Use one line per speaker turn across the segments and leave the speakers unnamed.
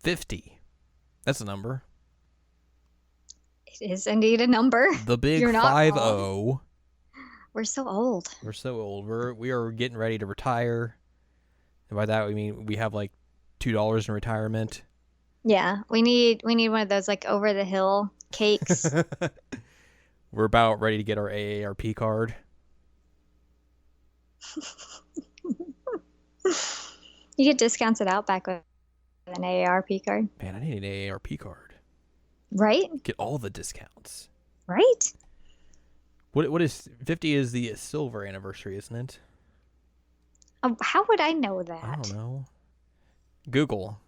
50. That's a number.
It is indeed a number.
The big
You're not
50.
wrong. We're so old.
We're so old. We are getting ready to retire. And by that we mean we have like $2 in retirement.
Yeah, we need one of those like over the hill cakes.
We're about ready to get our AARP card.
You get discounts at Outback with an AARP card.
Man, I need an AARP card.
Right?
Get all the discounts.
Right?
What is 50 is the silver anniversary, isn't it?
Oh, how would I know that?
I don't know. Google.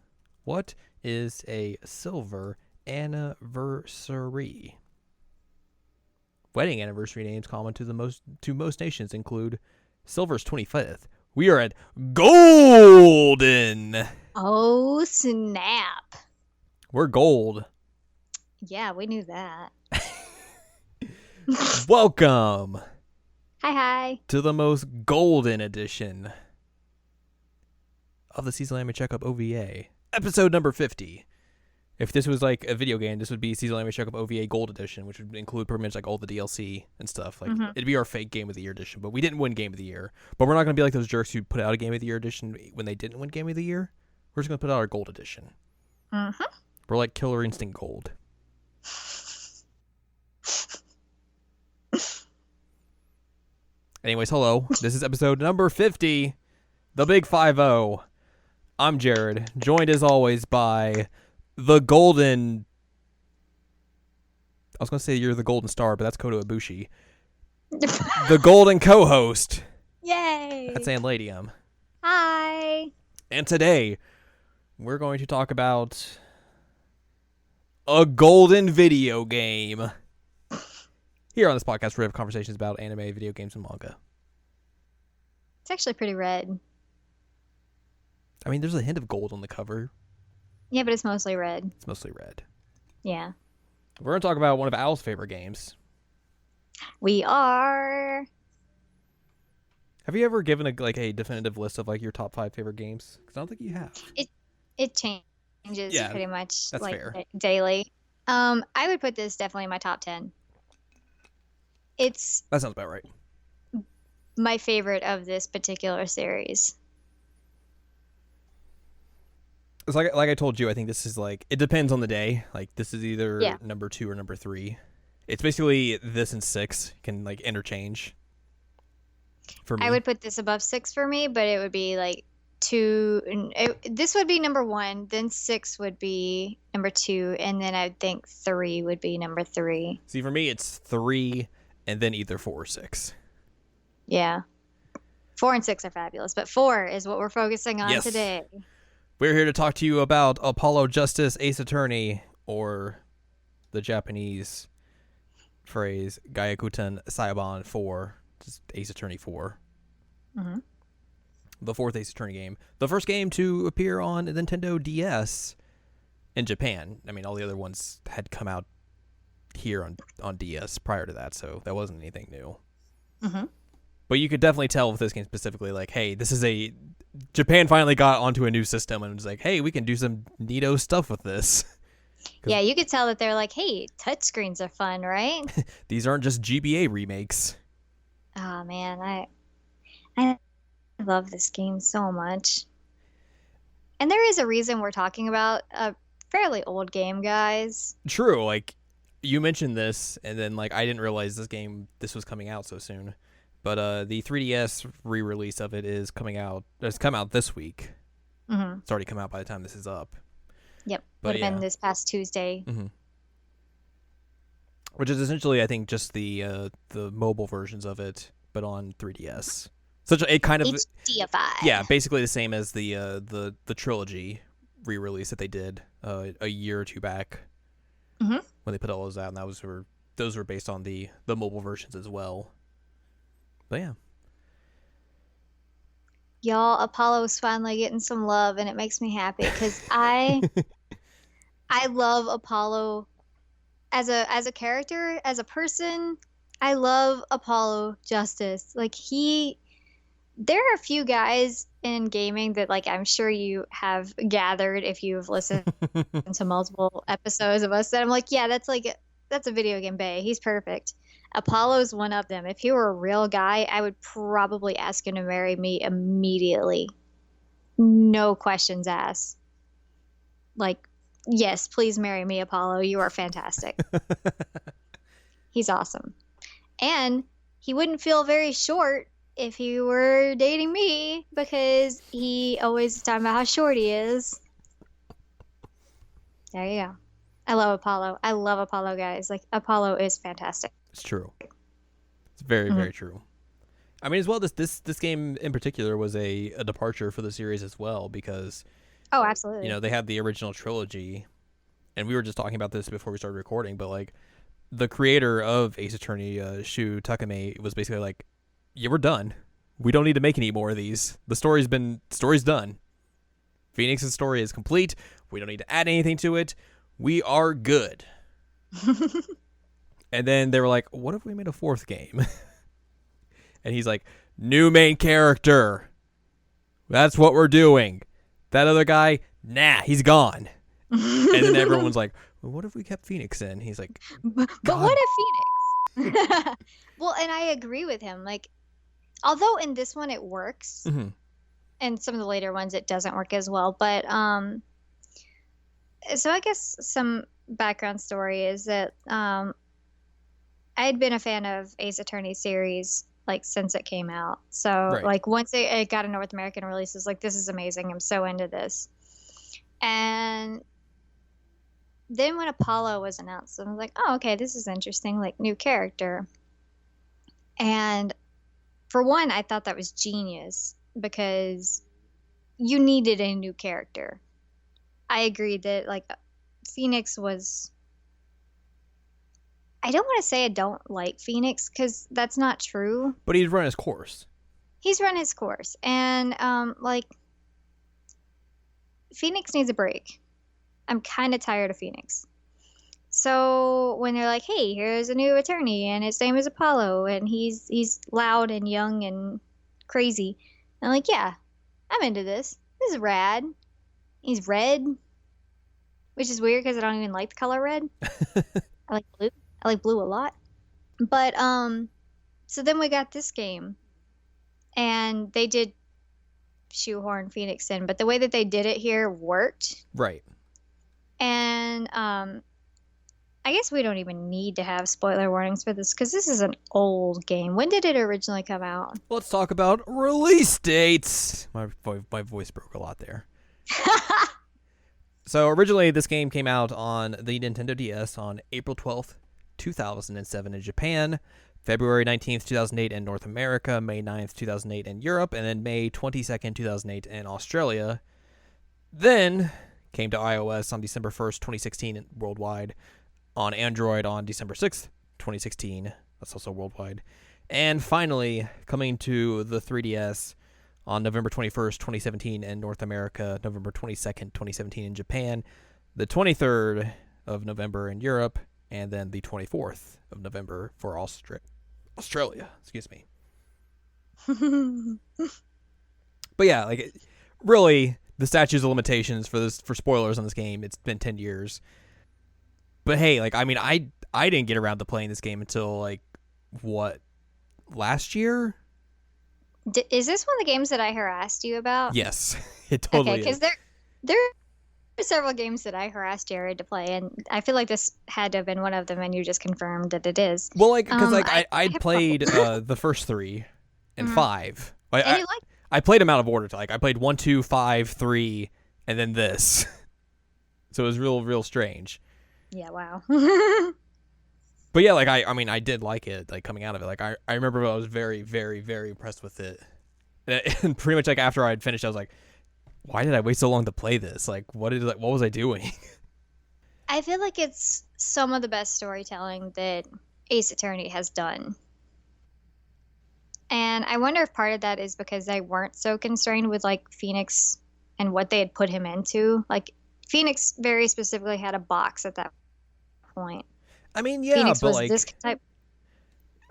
What is a silver anniversary? Wedding anniversary names common to most nations include silver's 25th. We are at golden.
Oh, snap.
We're gold.
Yeah, we knew that.
Welcome.
Hi.
To the most golden edition of the Seasonal Anime Checkup OVA. Episode number 50. If this was like a video game, this would be Seasonal Anime Checkup OVA Gold Edition, which would include pretty much like all the DLC and stuff. Like it'd be our fake Game of the Year edition, but we didn't win Game of the Year. But we're not going to be like those jerks who put out a Game of the Year edition when they didn't win Game of the Year. We're just going to put out our Gold Edition. We're like Killer Instinct Gold. Anyways, hello. This is episode number 50, the Big 50. I'm Jared, joined as always by the golden... I was going to say you're the golden star, but that's Koto Ibushi. The golden co-host.
Yay!
That's Ladyem.
Hi!
And today, we're going to talk about a golden video game. Here on this podcast, we have conversations about anime, video games, and manga.
It's actually pretty red.
I mean, there's a hint of gold on the cover.
Yeah, but it's mostly red.
It's mostly red.
Yeah.
We're going to talk about one of Al's favorite games.
We are.
Have you ever given a definitive list of like your top 5 favorite games? Because I don't think you have.
It changes pretty much
that's
like
fair.
Daily. I would put this definitely in my top 10.
That sounds about right.
My favorite of this particular series.
It's like I told you, I think this is like, it depends on the day. Like this is either number 2 or number 3. It's basically this and 6 can like interchange. For me,
I would put this above 6 for me, but it would be like 2. This would be number 1, then 6 would be number 2, and then I think 3 would be number 3.
See, for me, it's 3, and then either 4 or 6.
Yeah, 4 and 6 are fabulous, but 4 is what we're focusing on today.
We're here to talk to you about Apollo Justice Ace Attorney, or the Japanese phrase Gyakuten Saiban 4, just Ace Attorney 4.
Mm-hmm.
The 4th Ace Attorney game. The first game to appear on Nintendo DS in Japan. I mean, all the other ones had come out here on DS prior to that, so that wasn't anything new.
Mm-hmm.
But you could definitely tell with this game specifically, like, hey, this is Japan finally got onto a new system and was like, hey, we can do some neato stuff with this.
Yeah, you could tell that they're like, hey, touchscreens are fun, right?
These aren't just GBA remakes.
Oh, man, I love this game so much. And there is a reason we're talking about a fairly old game, guys.
True, like, you mentioned this, and then, like, I didn't realize this was coming out so soon. But the 3DS re-release of it is coming out. It's come out this week.
Mm-hmm.
It's already come out by the time this is up.
Yep, would have been this past Tuesday.
Mm-hmm. Which is essentially, I think, just the mobile versions of it, but on 3DS. Such a kind of
HDified. Yeah,
basically the same as the trilogy re-release that they did a year or two back.
Mm-hmm.
When they put all those out, and those were based on the mobile versions as well. But yeah.
Y'all, Apollo's finally getting some love, and it makes me happy because I love Apollo as a character, as a person. I love Apollo Justice. Like there are a few guys in gaming that like I'm sure you have gathered if you've listened to multiple episodes of us that I'm like, yeah, that's a video game bae. He's perfect. Apollo's one of them. If he were a real guy, I would probably ask him to marry me immediately. No questions asked. Like, yes, please marry me, Apollo. You are fantastic. He's awesome. And he wouldn't feel very short if he were dating me because he always is talking about how short he is. There you go. I love Apollo. I love Apollo, guys. Like, Apollo is fantastic.
It's true. It's very, very true. I mean, as well, this game in particular was a departure for the series as well because,
oh, absolutely.
you know, they had the original trilogy, and we were just talking about this before we started recording, but like the creator of Ace Attorney, Shu Takame, was basically like, yeah, we're done. We don't need to make any more of these. The story's done. Phoenix's story is complete. We don't need to add anything to it. We are good. And then they were like, what if we made a fourth game? And he's like, new main character. That's what we're doing. That other guy, nah, he's gone. And then everyone's like, well, what if we kept Phoenix in? He's like,
but what if Phoenix? Well, and I agree with him. Like, although in this one it works, and some of the later ones it doesn't work as well. But so I guess some background story is that I had been a fan of Ace Attorney series like since it came out. So like once it got a North American release, it's like, this is amazing. I'm so into this. And then when Apollo was announced, I was like, oh, okay, this is interesting, like new character. And for one, I thought that was genius because you needed a new character. I agreed that like Phoenix was, I don't want to say I don't like Phoenix because that's not true.
But he's run his course.
He's run his course. And like Phoenix needs a break. I'm kind of tired of Phoenix. So when they're like, hey, here's a new attorney and his name is Apollo and he's loud and young and crazy. I'm like, yeah, I'm into this. This is rad. He's red, which is weird because I don't even like the color red. I like blue. I like blue a lot. But so then we got this game and they did shoehorn Phoenix in, but the way that they did it here worked.
Right.
And I guess we don't even need to have spoiler warnings for this because this is an old game. When did it originally come out?
Let's talk about release dates. My voice broke a lot there. So originally this game came out on the Nintendo DS on April 12th, 2007 in Japan, February 19th, 2008 in North America, May 9th, 2008 in Europe, and then May 22nd, 2008 in Australia. Then came to iOS on December 1st, 2016 worldwide, on Android on December 6th, 2016. That's also worldwide. And finally, coming to the 3DS on November 21st, 2017 in North America, November 22nd, 2017 in Japan, the 23rd of November in Europe, and then the 24th of November for Australia. Excuse me. But yeah, like really, the statutes of limitations for spoilers on this game, it's been 10 years. But hey, like I mean, I didn't get around to playing this game until like what, last year?
Is this one of the games that I harassed you about?
Yes, it totally
is. Okay, because there are several games that I harassed Jared to play, and I feel like this had to have been one of them, and you just confirmed that it is.
Well, like, because like I'd played the first 3 and 5.
And
I played them out of order. Like I played 1, 2, 5, 3, and then this. So it was real strange.
Yeah, wow.
But yeah, like I mean, I did like it, like coming out of it. Like I remember I was very, very, very impressed with it. And pretty much like after I'd finished, I was like, why did I wait so long to play this? Like what was I doing?
I feel like it's some of the best storytelling that Ace Attorney has done. And I wonder if part of that is because they weren't so constrained with like Phoenix and what they had put him into. Like Phoenix very specifically had a box at that point.
I mean, yeah,
Phoenix
but
was
like
this type.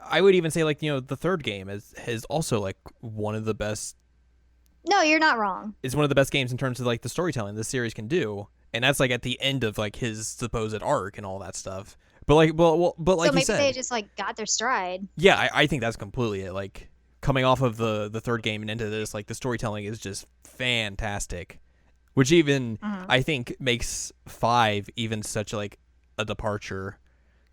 I would even say like the third game is also like one of the best.
No, you're not wrong.
It's one of the best games in terms of like the storytelling this series can do, and that's like at the end of like his supposed arc and all that stuff. But like, but like
So maybe
you said,
they just like got their stride.
yeah, I think that's completely it. Like coming off of the third game and into this, like the storytelling is just fantastic, which even I think makes 5 even such like a departure.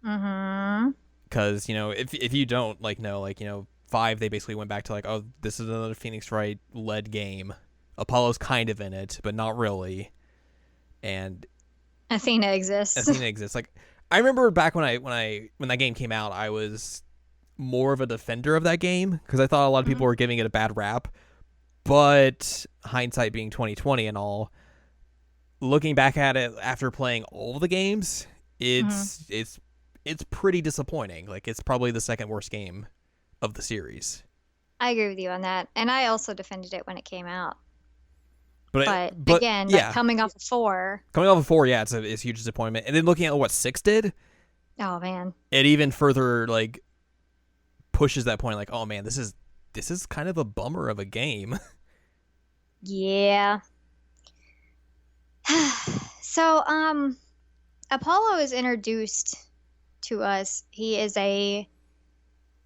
Because if you don't like know, like 5, they basically went back to like, oh, this is another Phoenix Wright led game. Apollo's kind of in it, but not really. And
Athena exists.
Like I remember back when that game came out, I was more of a defender of that game because I thought a lot of people were giving it a bad rap. But hindsight being 2020 and all, looking back at it after playing all the games, it's pretty disappointing. Like it's probably the second worst game of the series.
I agree with you on that, and I also defended it when it came out.
But
again,
yeah.
like coming off of 4,
yeah, it's a huge disappointment. And then looking at what 6 did,
oh man,
it even further like pushes that point. Like, oh man, this is kind of a bummer of a game.
Yeah. So, Apollo is introduced to us. He is a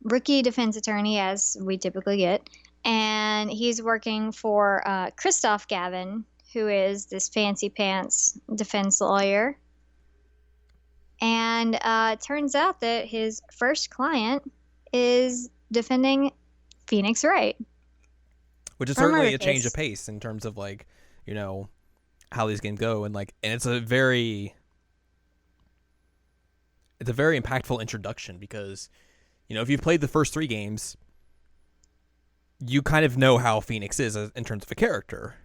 rookie defense attorney, as we typically get, and he's working for Christoph Gavin, who is this fancy pants defense lawyer. And it turns out that his first client is defending Phoenix Wright.
Which is certainly a change of pace in terms of like, how these games go, and it's a very impactful introduction because, if you've played the first 3 games, you kind of know how Phoenix is in terms of a character.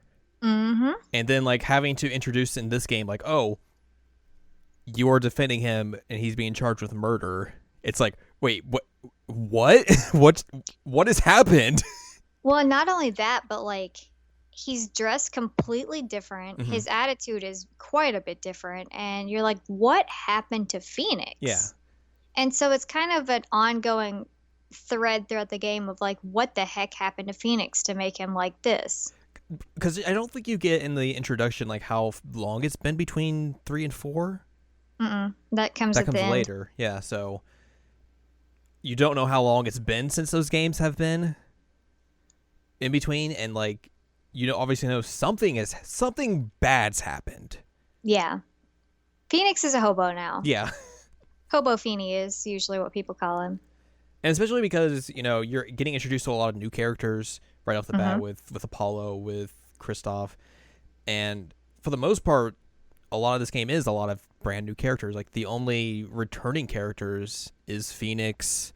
Mm-hmm.
And then like having to introduce in this game, like, oh, you are defending him and he's being charged with murder. It's like, wait, what has happened?
Well, not only that, but like he's dressed completely different. His attitude is quite a bit different, and you're like, what happened to Phoenix?
Yeah.
And so it's kind of an ongoing thread throughout the game of like, what the heck happened to Phoenix to make him like this?
Because I don't think you get in the introduction like how long it's been between 3 and 4.
That comes
later. Yeah, so you don't know how long it's been since those games have been in between, and like obviously know something bad's happened.
Yeah. Phoenix is a hobo now.
Yeah.
Hobo Feeny is usually what people call him.
And especially because, you're getting introduced to a lot of new characters right off the bat with Apollo, with Christoph. And for the most part, a lot of this game is a lot of brand new characters. Like the only returning characters is Phoenix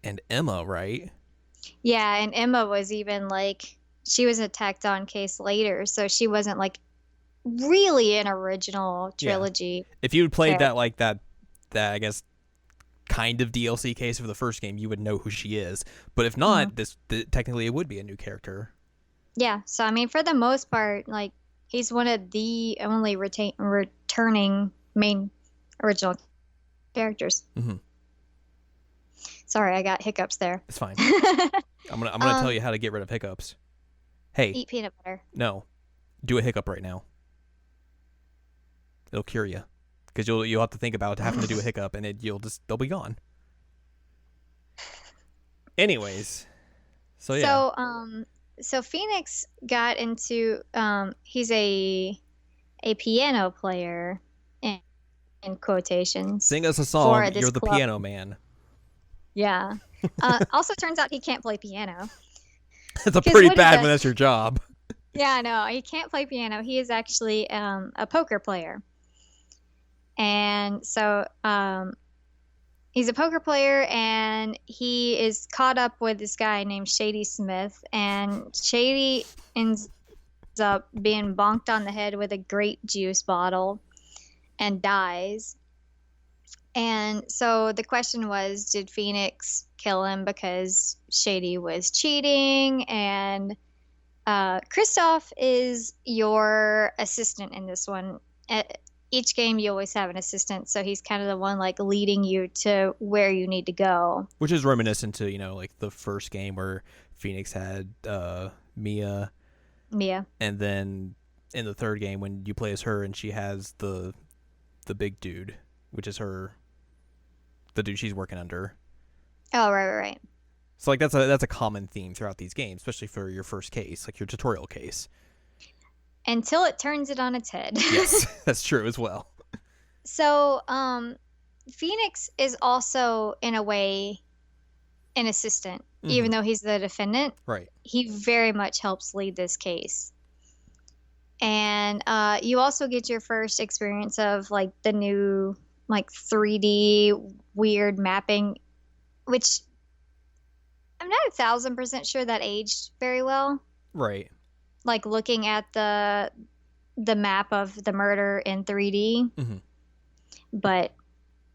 and Emma, right?
Yeah, and Emma was even like, she was a tacked on case later, so she wasn't like really an original trilogy.
Yeah. If you had played that I guess kind of DLC case for the first game, you would know who she is. But if not, technically it would be a new character.
Yeah, so I mean, for the most part, like he's one of the only returning main original characters. Sorry, I got hiccups there.
It's fine. I'm gonna tell you how to get rid of hiccups. Hey,
eat peanut butter.
No, do a hiccup right now. It'll cure you, because you'll have to think about having to do a hiccup, and they'll be gone. Anyways, so yeah.
So Phoenix got into he's a piano player in quotations.
Sing us a song. You're the piano man.
Yeah. Also turns out he can't play piano.
It's a pretty bad when that's your job.
Yeah, no, he can't play piano. He is actually a poker player. And so he's a poker player, and he is caught up with this guy named Shady Smith, and Shady ends up being bonked on the head with a grape juice bottle and dies. And so the question was, did Phoenix kill him because Shady was cheating? And Christoph is your assistant in this one. each game you always have an assistant, so he's kind of the one like leading you to where you need to go.
Which is reminiscent to, like the first game where Phoenix had Mia. And then in the third game when you play as her and she has the big dude, which is the dude she's working under.
Oh, right.
So like that's a common theme throughout these games, especially for your first case, like your tutorial case.
Until it turns it on its head.
Yes, that's true as well.
So, Phoenix is also, in a way, an assistant, even though he's the defendant.
Right.
He very much helps lead this case. And you also get your first experience of, like, the new, like, 3D weird mapping, which I'm not 1,000% sure that aged very well.
Right.
Like looking at the map of the murder in 3D.
Mm-hmm.
But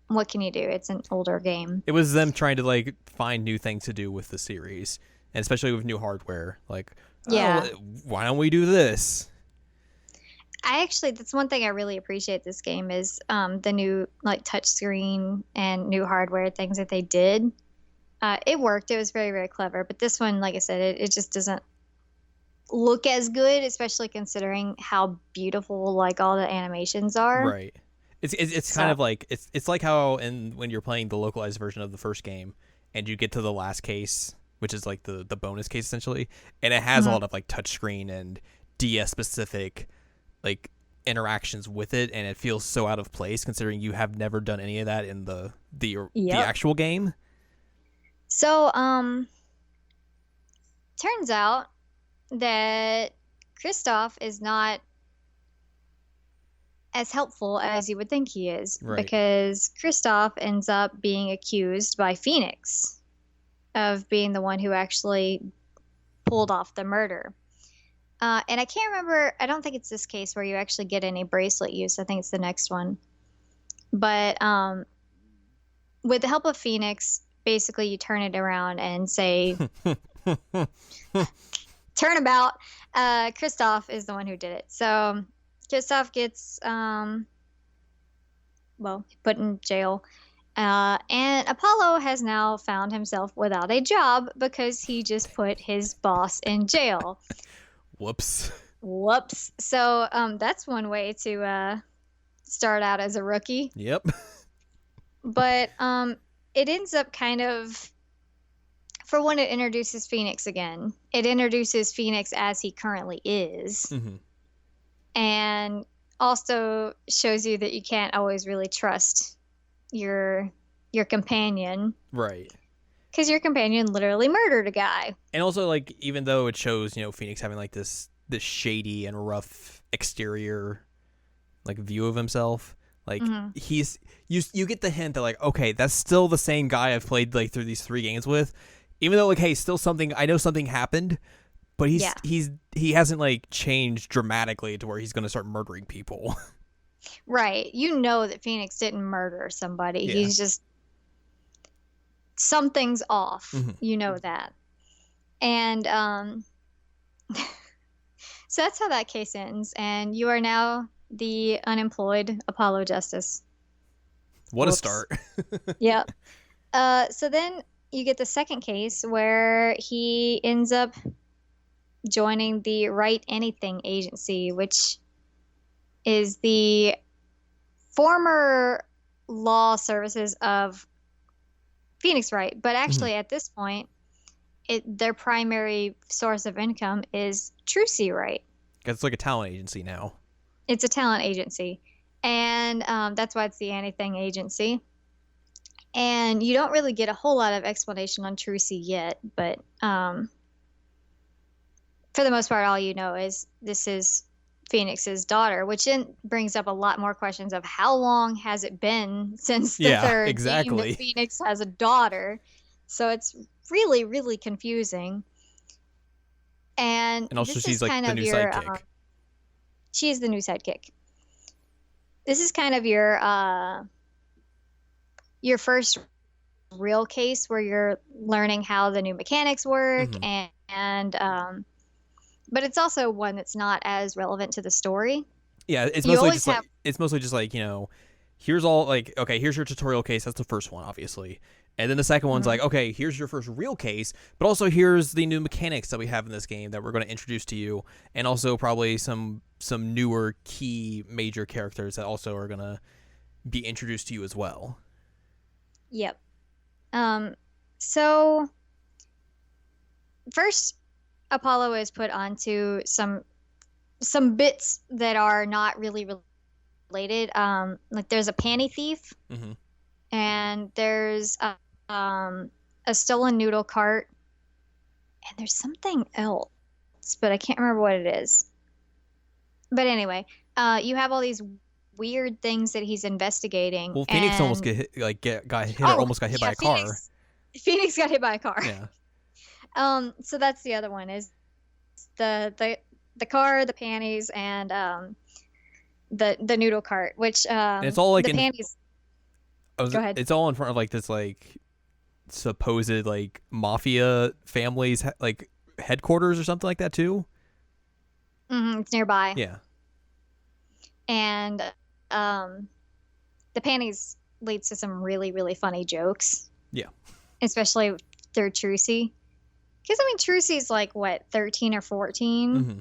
what can you do? It's an older game.
It was them trying to like find new things to do with the series, and especially with new hardware. Like, why don't we do this?
That's one thing I really appreciate this game is the new like touchscreen and new hardware things that they did. It worked. It was very, very clever. But this one, like I said, it just doesn't look as good, especially considering how beautiful like all the animations are.
Right. It's kind of like it's like how when you're playing the localized version of the first game and you get to the last case, which is like the bonus case essentially, and it has a lot of like touchscreen and DS specific like interactions with it, and it feels so out of place considering you have never done any of that in the actual game.
So turns out that Kristoff is not as helpful as you would think he is, because Kristoff ends up being accused by Phoenix of being the one who actually pulled off the murder. And I can't remember, I don't think it's this case where you actually get any bracelet use. I think it's the next one. But with the help of Phoenix, basically you turn it around and say, turnabout, Kristoff is the one who did it. So Kristoff gets, put in jail. And Apollo has now found himself without a job because he just put his boss in jail.
Whoops.
So that's one way to start out as a rookie.
Yep.
But it ends up kind of, for one, it introduces Phoenix again. It introduces Phoenix as he currently is. Mm-hmm. And also shows you that you can't always really trust your companion.
Right.
Because your companion literally murdered a guy.
And also, like, even though it shows, Phoenix having like this shady and rough exterior like view of himself, like he's you get the hint that like, okay, that's still the same guy I've played like through these 3 games with. Even though like, hey, still something, I know something happened, but he hasn't like changed dramatically to where he's going to start murdering people.
Right. You know that Phoenix didn't murder somebody. Yeah. He's just, something's off. Mm-hmm. You know that. And so that's how that case ends. And you are now the unemployed Apollo Justice.
What Whoops. A start.
Yep. So then you get the second case where he ends up joining the Write Anything Agency, which is the former law services of Phoenix Wright. But actually at this point, their primary source of income is Trucy Wright.
It's like a talent agency now.
It's a talent agency. And that's why it's the Anything Agency. And you don't really get a whole lot of explanation on Trucy yet, but for the most part, all you know is this is Phoenix's daughter, which then brings up a lot more questions of how long has it been since the third game that Phoenix has a daughter. So it's really, really confusing. And
also she's like the new sidekick.
She is the new sidekick. This is kind of your first real case where you're learning how the new mechanics work, and but it's also one that's not as relevant to the story.
Yeah,
You always have.
it's mostly just like, here's all like, okay, here's your tutorial case. That's the first one, obviously. And then the second one's
Mhm.
like, okay, here's your first real case, but also here's the new mechanics that we have in this game that we're going to introduce to you, and also probably some newer key major characters that also are going to be introduced to you as well.
Yep. So first, Apollo is put onto some bits that are not really related. Like there's a panty thief,
Mm-hmm.
and there's a stolen noodle cart, and there's something else, but I can't remember what it is. But anyway, you have all these weird things that he's investigating,
Well, Phoenix almost
and
get hit, like got hit or
oh
almost got hit by
yeah,
a car.
Phoenix got hit by a car.
Yeah.
So that's the other one is the car, the panties, and the noodle cart, which
And it's all like
the panties. Go ahead.
it's all in front of like this like supposed like mafia families like headquarters or something like that too.
It's nearby,
Yeah.
and the panties leads to some really really funny jokes.
Yeah.
Especially through Trucy, because I mean Trucy's like what 13 or 14,
Mm-hmm.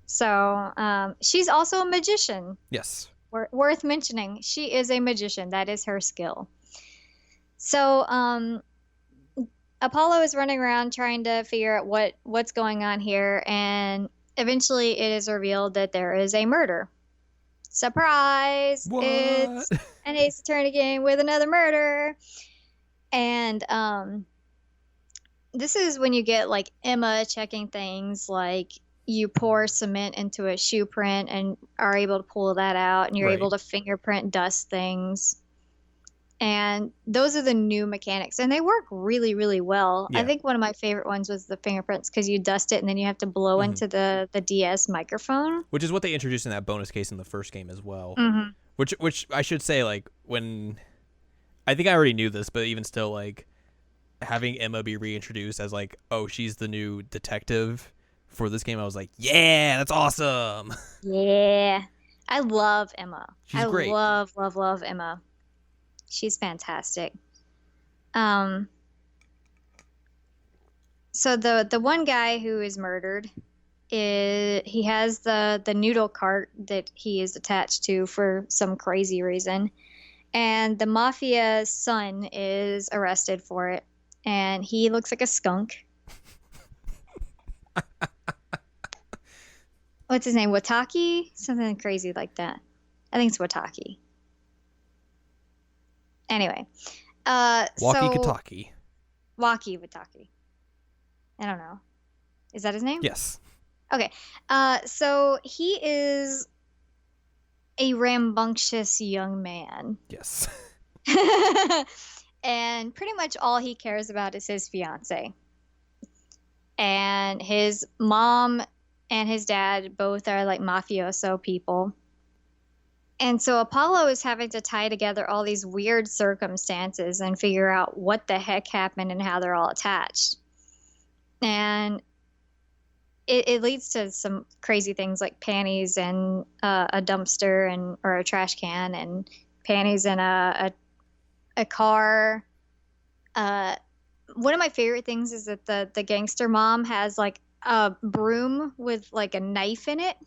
so she's also a magician.
Yes.
Worth mentioning, she is a magician. That is her skill. So Apollo is running around trying to figure out what's going on here, and eventually it is revealed that there is a murder. Surprise!
What?
It's an Ace Attorney game with another murder. And this is when you get like Emma checking things like you pour cement into a shoe print and are able to pull that out, and you're
Right.
able to fingerprint dust things. And those are the new mechanics, and they work really, really well.
Yeah.
I think one of my favorite ones was the fingerprints, because you dust it and then you have to blow
Mhm.
into the DS microphone.
Which is what they introduced in that bonus case in the first game as well.
Mm-hmm.
Which I should say, like, when I think I already knew this, but even still, like, having Emma be reintroduced as like, oh, she's the new detective for this game, I was like, yeah, that's awesome.
Yeah, I love Emma.
She's great.
Love, love, love Emma. She's fantastic. So the one guy who is murdered, he has the noodle cart that he is attached to for some crazy reason, and the mafia's son is arrested for it, and he looks like a skunk. What's his name? Wataki? Something crazy like that. I think it's Wataki. Anyway,
Walkie-Kataki.
Waki Wataki. I don't know. Is that his name?
Yes.
Okay. So he is a rambunctious young man.
Yes.
And pretty much all he cares about is his fiance. And his mom and his dad both are like mafioso people. And so Apollo is having to tie together all these weird circumstances and figure out what the heck happened and how they're all attached. And it leads to some crazy things like panties and a dumpster or a trash can, and panties in a car. One of my favorite things is that the gangster mom has like a broom with like a knife in it.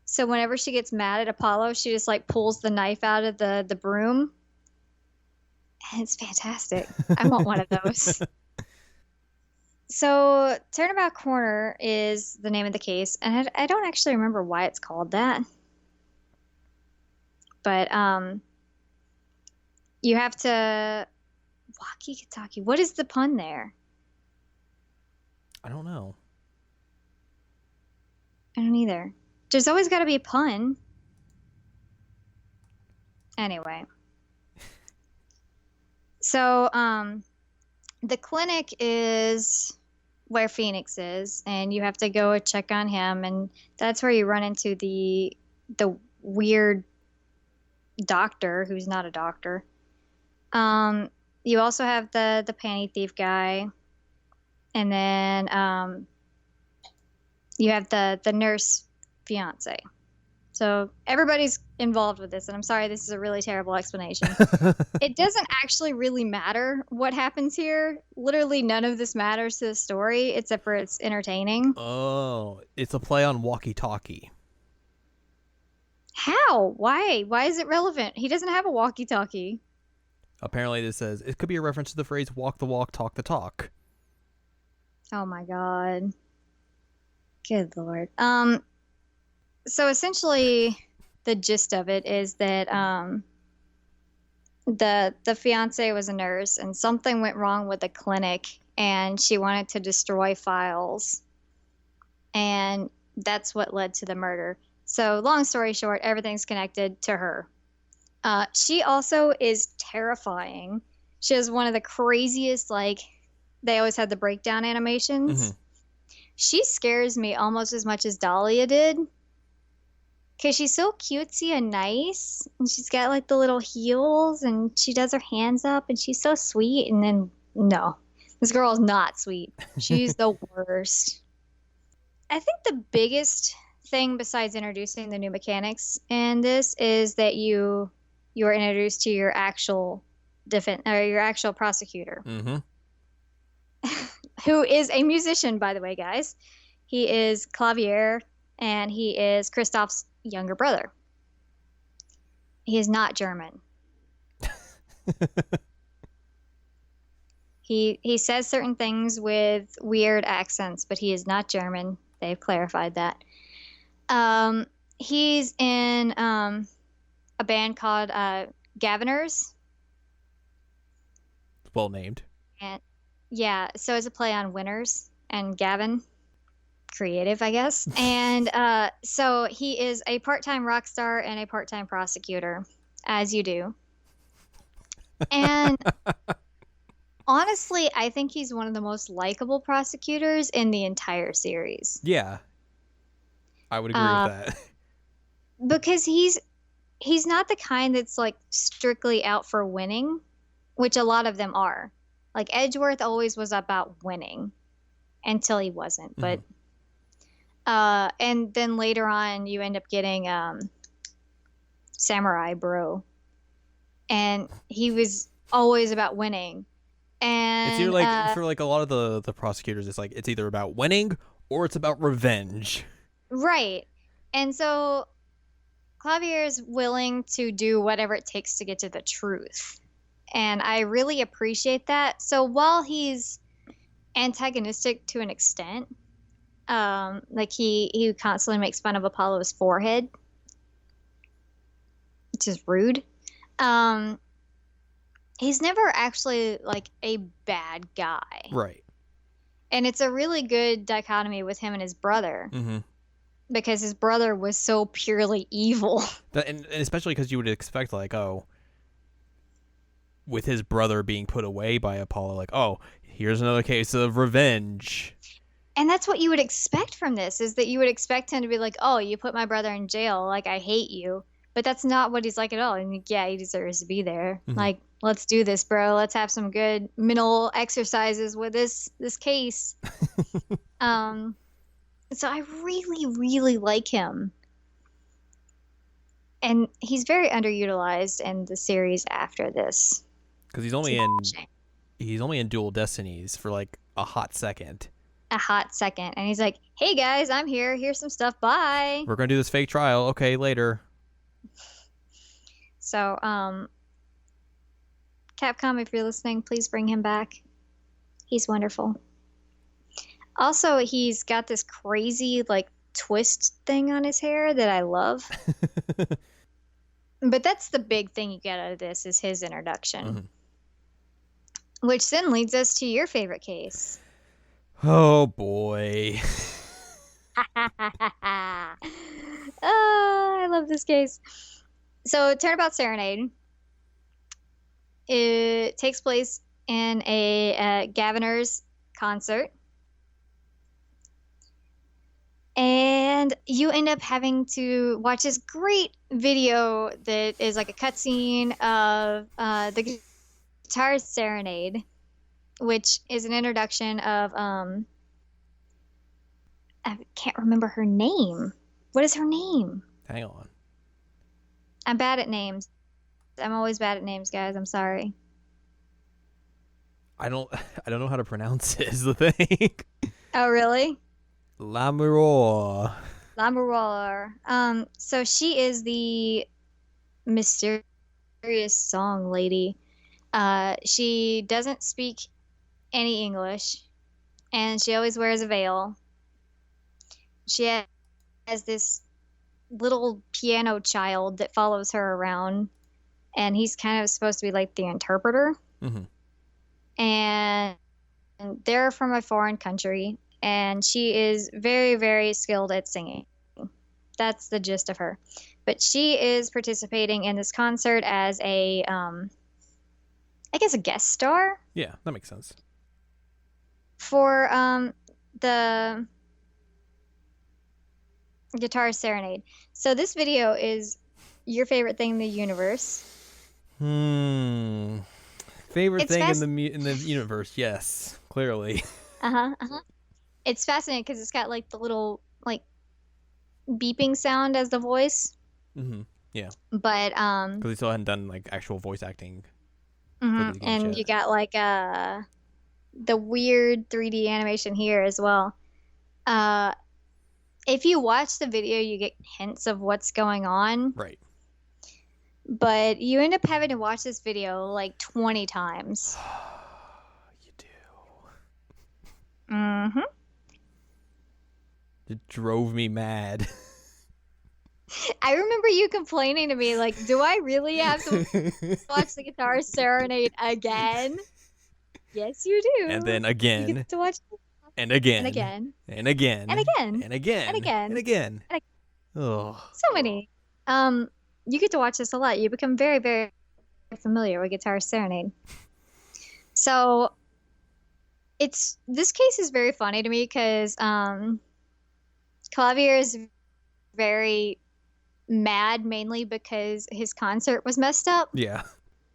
So whenever she gets mad at Apollo, she just like pulls the knife out of the broom. And it's fantastic. I want one of those. So Turnabout Corner is the name of the case, and I don't actually remember why it's called that. But you have to Walkie-Talkie. What is the pun there?
I don't know.
I don't either. There's always got to be a pun. Anyway. So, the clinic is where Phoenix is, and you have to go check on him, and that's where you run into the weird doctor who's not a doctor. You also have the panty thief guy, and then you have the nurse fiance. So everybody's involved with this, and I'm sorry this is a really terrible explanation. It doesn't actually really matter what happens here. Literally none of this matters to the story, except for it's entertaining.
Oh, it's a play on walkie-talkie.
How? Why? Why is it relevant? He doesn't have a walkie-talkie.
Apparently this says, it could be a reference to the phrase walk the walk, talk the talk.
Oh my god. Good lord. So essentially the gist of it is that the fiance was a nurse and something went wrong with the clinic and she wanted to destroy files. And that's what led to the murder. So long story short, everything's connected to her. She also is terrifying. She has one of the craziest, like, they always had the breakdown animations.
Mm-hmm.
She scares me almost as much as Dahlia did. Because she's so cutesy and nice. And she's got, like, the little heels. And she does her hands up. And she's so sweet. And then, no. This girl is not sweet. She's the worst. I think the biggest thing besides introducing the new mechanics in this is that you are introduced to your actual your actual prosecutor.
Mm-hmm.
Who is a musician, by the way, guys. He is Clavier, and he is Christoph's younger brother. He is not German. He says certain things with weird accents, but he is not German. They've clarified that. He's in a band called Gaviners.
Well named.
And yeah, so it's a play on winners and Gavin. Creative, I guess. And so he is a part-time rock star and a part-time prosecutor, as you do. And honestly, I think he's one of the most likable prosecutors in the entire series.
Yeah. I would agree with that.
Because he's not the kind that's like strictly out for winning, which a lot of them are. Like Edgeworth always was about winning until he wasn't. But and then later on you end up getting Samurai Bro. And he was always about winning. And
it's either like for like a lot of the prosecutors, it's like it's either about winning or it's about revenge.
Right. And so Clavier is willing to do whatever it takes to get to the truth. And I really appreciate that. So while he's antagonistic to an extent, like he constantly makes fun of Apollo's forehead, which is rude. He's never actually like a bad guy.
Right.
And it's a really good dichotomy with him and his brother.
Mm-hmm.
Because his brother was so purely evil.
And especially because you would expect, like, oh, with his brother being put away by Apollo, like, oh, here's another case of revenge.
And that's what you would expect from this, is that you would expect him to be like, oh, you put my brother in jail, like, I hate you. But that's not what he's like at all. And yeah, he deserves to be there. Mm-hmm. Like, let's do this, bro. Let's have some good mental exercises with this case. So I really, really like him. And he's very underutilized in the series after this.
Because he's only in Dual Destinies for like a hot second.
A hot second. And he's like, hey guys, I'm here. Here's some stuff. Bye.
We're going to do this fake trial. Okay, later.
So, Capcom, if you're listening, please bring him back. He's wonderful. Also, he's got this crazy, like, twist thing on his hair that I love. But that's the big thing you get out of this, is his introduction. Mm-hmm. Which then leads us to your favorite case.
Oh, boy.
Oh, I love this case. So, Turnabout Serenade. It takes place in a Gaviner's concert. And you end up having to watch this great video that is like a cutscene of the Guitar Serenade, which is an introduction of I can't remember her name. What is her name?
Hang on.
I'm bad at names. I'm always bad at names, guys. I'm sorry.
I don't know how to pronounce it is the thing.
Oh, really?
Lamoureux.
Lamoureux. So she is the mysterious song lady. She doesn't speak any English, and she always wears a veil. She has this little piano child that follows her around, and he's kind of supposed to be like the interpreter.
Mm-hmm.
And they're from a foreign country, and she is very, very skilled at singing. That's the gist of her. But she is participating in this concert as a, I guess, a guest star.
Yeah, that makes sense.
For the Guitar Serenade. So this video is your favorite thing in the universe.
Favorite thing in the universe? Yes, clearly.
It's fascinating because it's got like the little like beeping sound as the voice.
Mm-hmm. Yeah.
But
because we still hadn't done like actual voice acting.
And yet. You got like the weird 3D animation here as well. If you watch the video, you get hints of what's going on.
Right.
But you end up having to watch this video like 20 times.
You do.
Mm-hmm.
It drove me mad.
I remember you complaining to me, like, do I really have to watch the Guitar Serenade again? Yes, you do.
And then again.
You get to watch
and again.
And again.
And again.
And again.
And again.
And again.
And again.
And again.
Oh.
So many. You get to watch this a lot. You become very, very familiar with Guitar Serenade. So this case is very funny to me because Clavier is very mad mainly because his concert was messed up.
Yeah.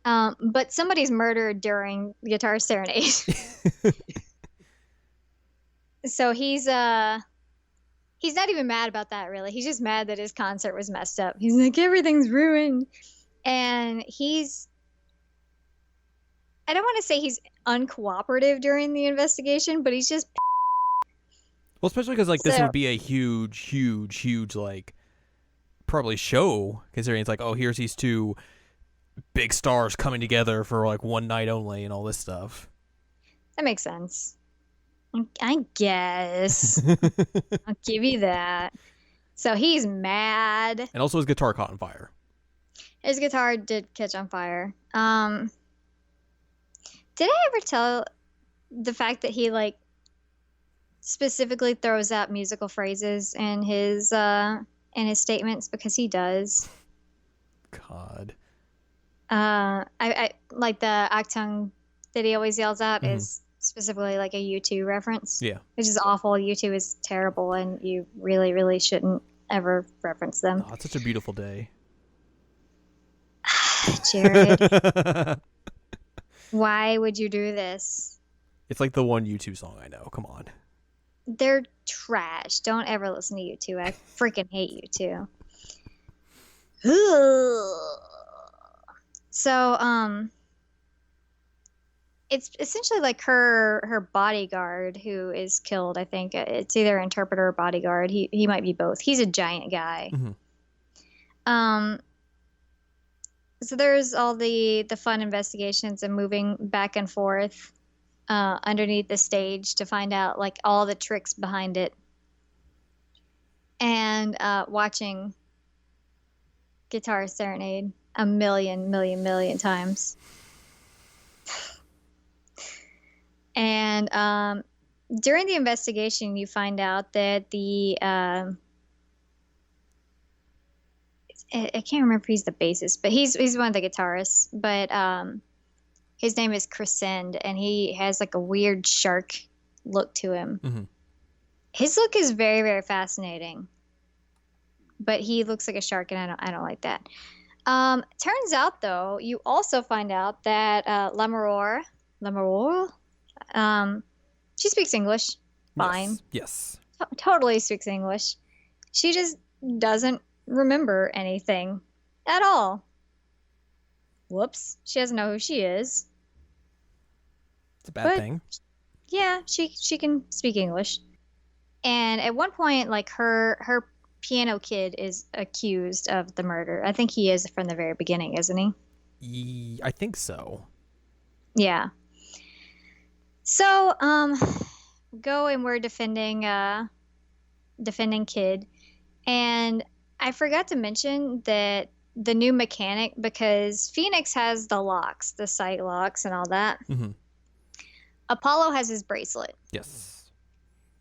But somebody's murdered during Guitar Serenade. So he's not even mad about that, really. He's just mad that his concert was messed up. He's like, everything's ruined. And I don't want to say he's uncooperative during the investigation, but he's just
well, especially because like this would be a huge like probably show, considering it's like, oh, here's these two big stars coming together for like one night only and all this stuff.
That makes sense. I guess. I'll give you that. So he's mad.
And also his guitar caught on fire.
His guitar did catch on fire. Did I ever tell the fact that he like specifically throws out musical phrases in his statements? Because he does.
God.
I like the Octung that he always yells out is specifically like a U2 reference.
Yeah.
Which is awful. U2 is terrible, and you really, really shouldn't ever reference them.
Oh, it's such a beautiful day.
Jared. Why would you do this?
It's like the one U2 song I know. Come on.
They're trash. Don't ever listen to U2. I freaking hate U2. So, it's essentially like her bodyguard who is killed. I think it's either interpreter or bodyguard. He might be both. He's a giant guy. So there's all the fun investigations and moving back and forth underneath the stage to find out like all the tricks behind it, and watching Guitar Serenade a million times. And during the investigation, you find out that I can't remember if he's the bassist, but he's one of the guitarists. But his name is Crescend, and he has like a weird shark look to him. His look is very, very fascinating, but he looks like a shark, and I don't like that. Turns out, though, you also find out that Lamoureux, she speaks English fine.
Yes.
Totally speaks English. She just doesn't remember anything at all. Whoops. She doesn't know who she is.
It's a bad thing.
Yeah, she can speak English. And at one point, like her piano kid is accused of the murder. I think he is from the very beginning, isn't he?
I think so.
Yeah. So, go and we're defending kid. And I forgot to mention that the new mechanic, because Phoenix has the locks, the sight locks and all that.
Mm-hmm.
Apollo has his bracelet.
Yes.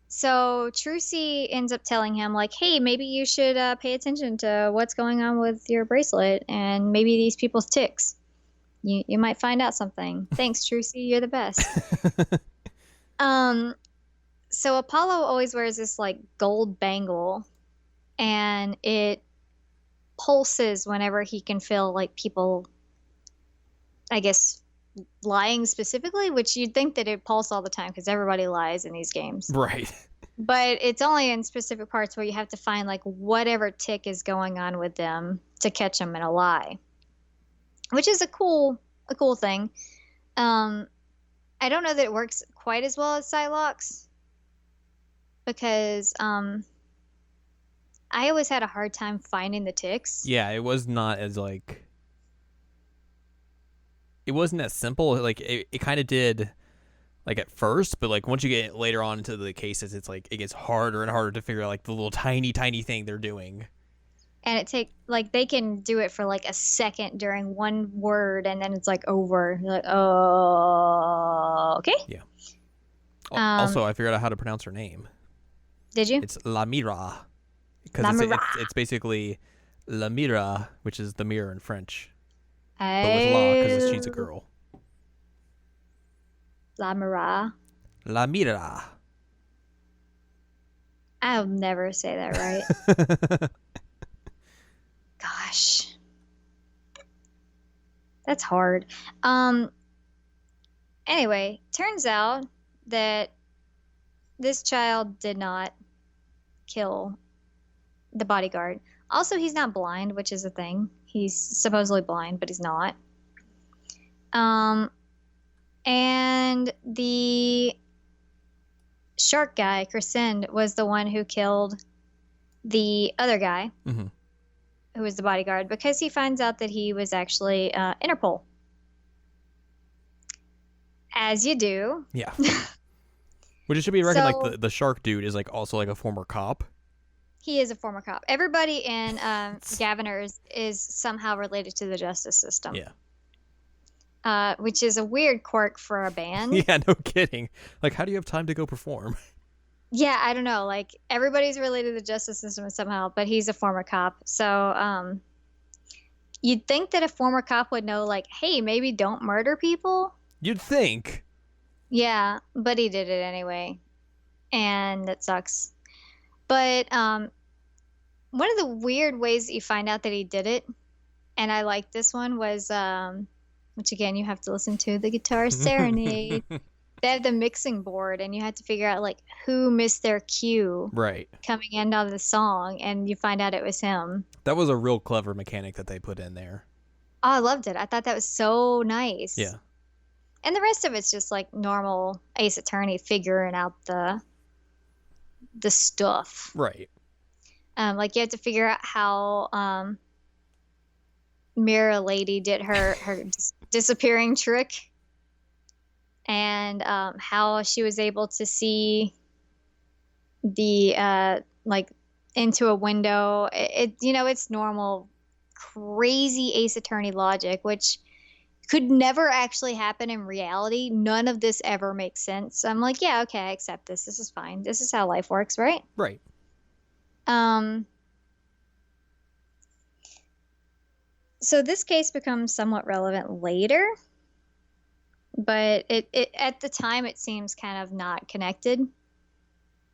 So Trucy ends up telling him, like, hey, maybe you should pay attention to what's going on with your bracelet and maybe these people's ticks. You might find out something. Thanks, Trucy. You're the best. So Apollo always wears this, like, gold bangle, and it pulses whenever he can feel, like, people, I guess, lying specifically, which you'd think that it pulse all the time because everybody lies in these games.
Right.
But it's only in specific parts where you have to find, like, whatever tick is going on with them to catch them in a lie, which is a cool thing. I don't know that it works quite as well as Psylocks because I always had a hard time finding the ticks.
Yeah, it was not as, like... It wasn't as simple. Like, it kind of did, like, at first, but, like, once you get later on into the cases, it's, like, it gets harder and harder to figure out, like, the little tiny thing they're doing.
And they can do it for, like, a second during one word, and then it's, like, over. You're like, oh, okay.
Yeah. Also, I figured out how to pronounce her name.
Did you?
It's La Mira. Because it's basically La Mira, which is the mirror in French. But with La, because she's a girl.
La Mira.
La Mira.
I'll never say that right. Gosh. That's hard. Anyway, turns out that this child did not kill the bodyguard. Also, he's not blind, which is a thing. He's supposedly blind, but he's not. And the shark guy, Crescend, was the one who killed the other guy,
mm-hmm.
who was the bodyguard, because he finds out that he was actually Interpol. As you do.
Yeah. Which it should be reckoned, like, the shark dude is, like, also, like, a former cop.
He is a former cop. Everybody in Gaviners is somehow related to the justice system.
Yeah.
Which is a weird quirk for a band.
Yeah, no kidding. Like, how do you have time to go perform?
Yeah, I don't know. Like, everybody's related to the justice system somehow, but he's a former cop. So, you'd think that a former cop would know, like, hey, maybe don't murder people.
You'd think.
Yeah, but he did it anyway. And that sucks. But one of the weird ways that you find out that he did it, and I like this one, was, which again, you have to listen to the Guitar Serenade. They have the mixing board, and you have to figure out, like, who missed their cue coming in on the song, and you find out it was him.
That was a real clever mechanic that they put in there.
Oh, I loved it. I thought that was so nice.
Yeah.
And the rest of it's just, like, normal Ace Attorney figuring out the stuff.
Right.
Like, you have to figure out how Mirror Lady did her disappearing trick, and how she was able to see the like, into a window. It's normal crazy Ace Attorney logic, which could never actually happen in reality. None of this ever makes sense. I'm like, yeah, okay, I accept this. This is fine. This is how life works, right?
Right.
So this case becomes somewhat relevant later, but it at the time it seems kind of not connected,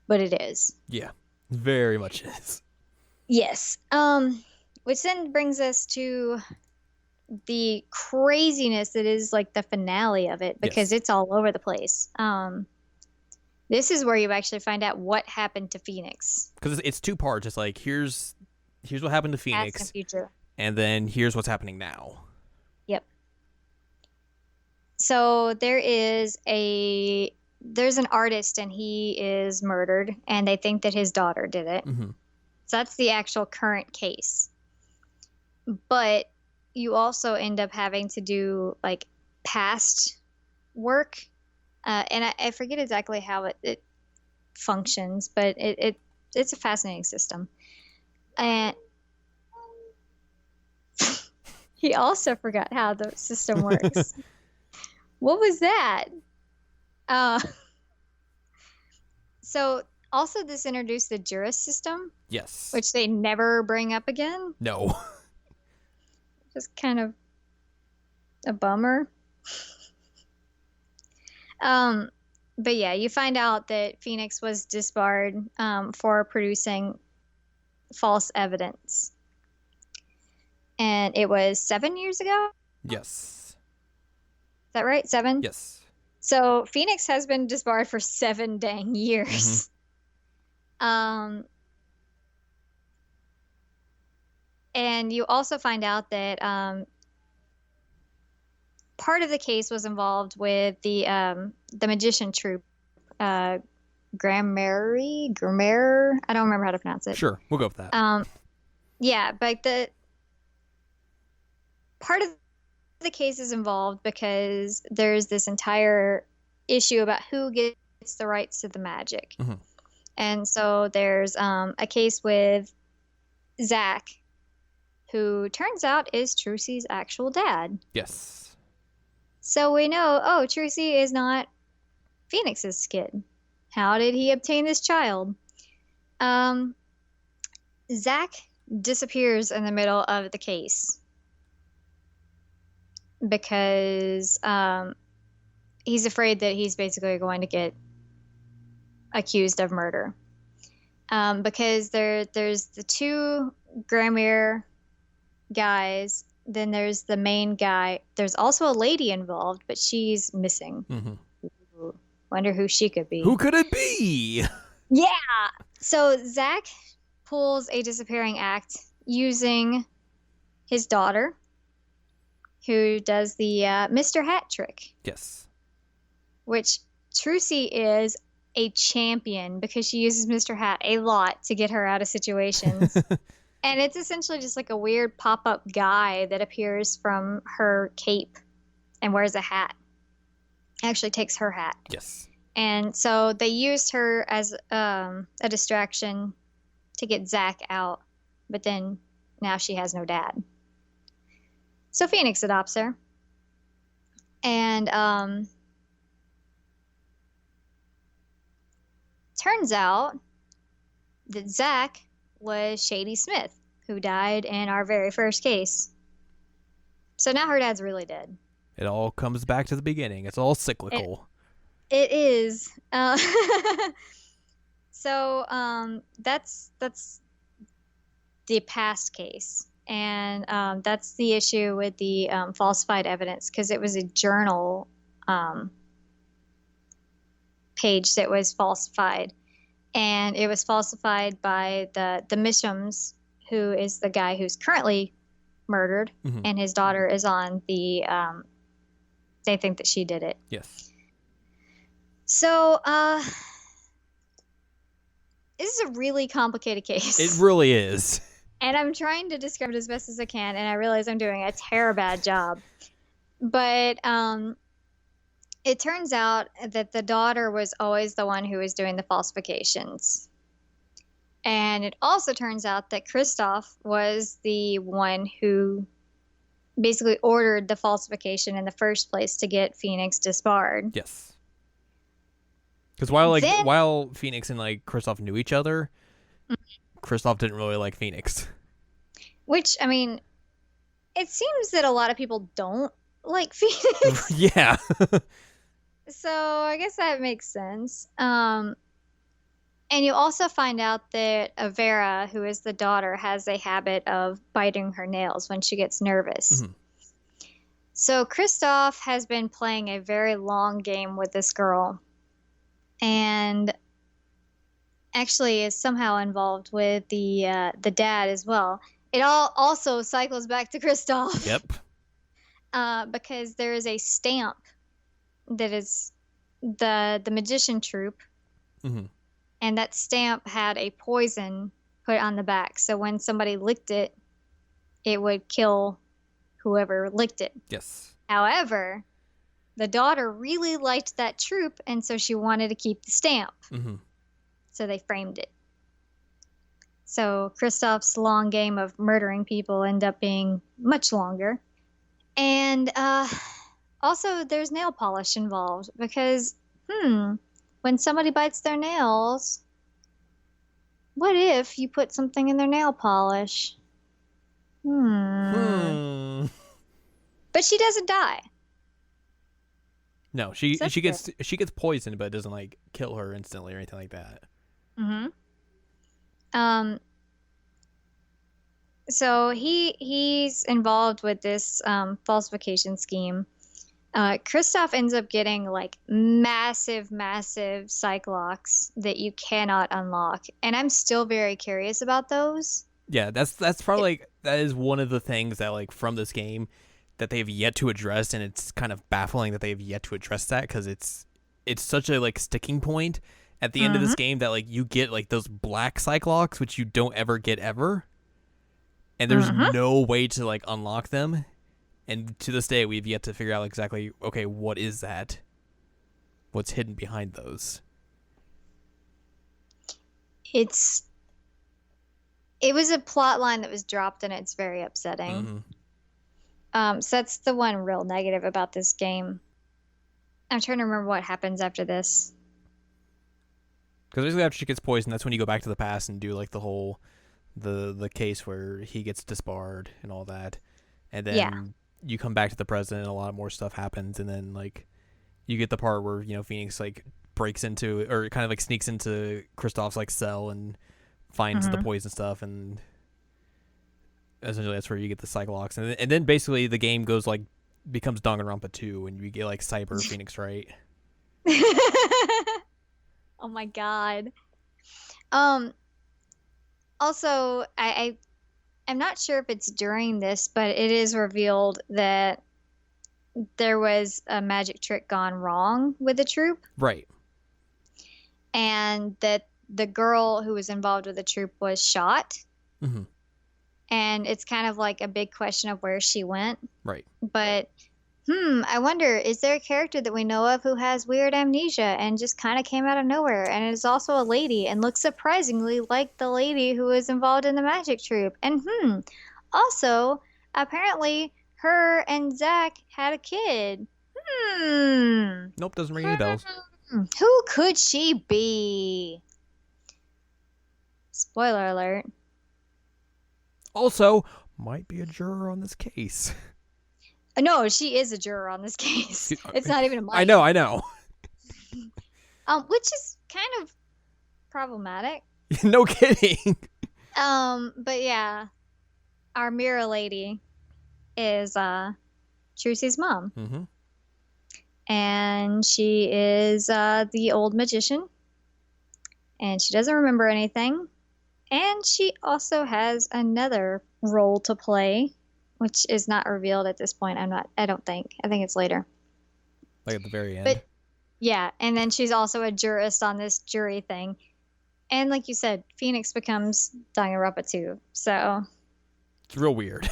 but it is.
Yeah, very much is.
Yes. Which then brings us to the craziness that is, like, the finale of it, because it's all over the place. This is where you actually find out what happened to Phoenix.
Because it's two parts. It's like, here's here's what happened to
Past and
Phoenix,
future.
and then here's what's happening now.
Yep. So there's an artist and he is murdered and they think that his daughter did it.
Mm-hmm.
So that's the actual current case. But you also end up having to do like past work. And I forget exactly how it functions, but it's a fascinating system. And he also forgot how the system works. What was that? So also this introduced the juris system.
Yes.
Which they never bring up again.
No.
Just kind of a bummer. But yeah, you find out that Phoenix was disbarred for producing false evidence. And it was 7 years ago?
Yes.
Is that right? 7?
Yes.
So Phoenix has been disbarred for 7 dang years. And you also find out that part of the case was involved with the magician troupe, Grammar. I don't remember how to pronounce it.
Sure, we'll go with that.
Yeah, but the part of the case is involved because there's this entire issue about who gets the rights to the magic.
Mm-hmm.
And so there's a case with Zach, who turns out is Trucy's actual dad.
Yes.
So we know, Trucy is not Phoenix's kid. How did he obtain this child? Zach disappears in the middle of the case because he's afraid that he's basically going to get accused of murder. Because there's the 2 Grammar guys, then there's the main guy. There's also a lady involved, but she's missing.
Mm-hmm.
Ooh, wonder who she could be.
Who could it be?
Yeah. So Zach pulls a disappearing act using his daughter, who does the Mr. Hat trick.
Yes.
Which Trucy is a champion because she uses Mr. Hat a lot to get her out of situations. And it's essentially just like a weird pop-up guy that appears from her cape and wears a hat. Actually takes her hat.
Yes.
And so they used her as a distraction to get Zach out. But then now she has no dad. So Phoenix adopts her. And turns out that Zach was Shady Smith, who died in our very first case. So now her dad's really dead.
It all comes back to the beginning. It's all cyclical.
It is. So that's the past case. And that's the issue with the falsified evidence, because it was a journal page that was falsified. And it was falsified by the Mishams, who is the guy who's currently murdered,
Mm-hmm.
and his daughter is on the, they think that she did it.
Yes.
So, this is a really complicated case.
It really is.
And I'm trying to describe it as best as I can, and I realize I'm doing a terrible job. But it turns out that the daughter was always the one who was doing the falsifications. And it also turns out that Christoph was the one who basically ordered the falsification in the first place to get Phoenix disbarred.
Yes. Because while Phoenix and Kristoff knew each other, Kristoff didn't really like Phoenix.
Which, I mean, it seems that a lot of people don't like Phoenix.
Yeah.
So I guess that makes sense. And you also find out that Vera, who is the daughter, has a habit of biting her nails when she gets nervous.
Mm-hmm.
So Christoph has been playing a very long game with this girl. And actually is somehow involved with the dad as well. It all also cycles back to Kristoff.
Yep.
Because there is a stamp that is the magician troupe,
Mm-hmm.
and that stamp had a poison put on the back. So when somebody licked it, it would kill whoever licked it.
Yes.
However, the daughter really liked that troupe, and so she wanted to keep the stamp.
Mm-hmm.
So they framed it. So Kristoff's long game of murdering people ended up being much longer. And also, there's nail polish involved because, when somebody bites their nails, what if you put something in their nail polish? But she doesn't die.
No, she gets poisoned, but it doesn't like kill her instantly or anything like that.
So he's involved with this falsification scheme. Kristoff ends up getting like massive Cyclops that you cannot unlock, and I'm still very curious about those.
Yeah, that's probably like that is one of the things that like from this game that they've yet to address, and it's kind of baffling that they've yet to address that because it's such a like sticking point at the end of this game that like you get like those black Cyclops which you don't ever get ever, and there's no way to like unlock them. And to this day, we've yet to figure out exactly, okay, what is that? What's hidden behind those?
It was a plot line that was dropped, and it's very upsetting. So that's the one real negative about this game. I'm trying to remember what happens after this.
Because basically after she gets poisoned, that's when you go back to the past and do like the whole, the case where he gets disbarred and all that. And then you come back to the present and a lot more stuff happens, and then like you get the part where, you know, Phoenix like breaks into, or kind of like sneaks into Kristoff's like cell and finds the poison stuff, and essentially that's where you get the Cyclops, and then basically the game goes like becomes Danganronpa 2 and you get like Cyber Phoenix, right?
Oh my god. Also, I'm not sure if it's during this, but it is revealed that there was a magic trick gone wrong with the troupe.
Right.
And that the girl who was involved with the troupe was shot. And it's kind of like a big question of where she went.
Right.
But, I wonder, is there a character that we know of who has weird amnesia and just kind of came out of nowhere and is also a lady and looks surprisingly like the lady who was involved in the magic troupe? And, also, apparently, her and Zach had a kid.
Nope, doesn't ring any bells.
Who could she be? Spoiler alert.
Also, might be a juror on this case.
No, she is a juror on this case. It's not even a mic.
I know.
Which is kind of problematic.
No kidding.
But yeah, our mirror lady is Trucy's mom. And she is the old magician, and she doesn't remember anything. And she also has another role to play, which is not revealed at this point. I don't think. I think it's later.
Like at the very end.
But yeah, and then she's also a jurist on this jury thing. And like you said, Phoenix becomes Danganronpa 2. So
it's real weird.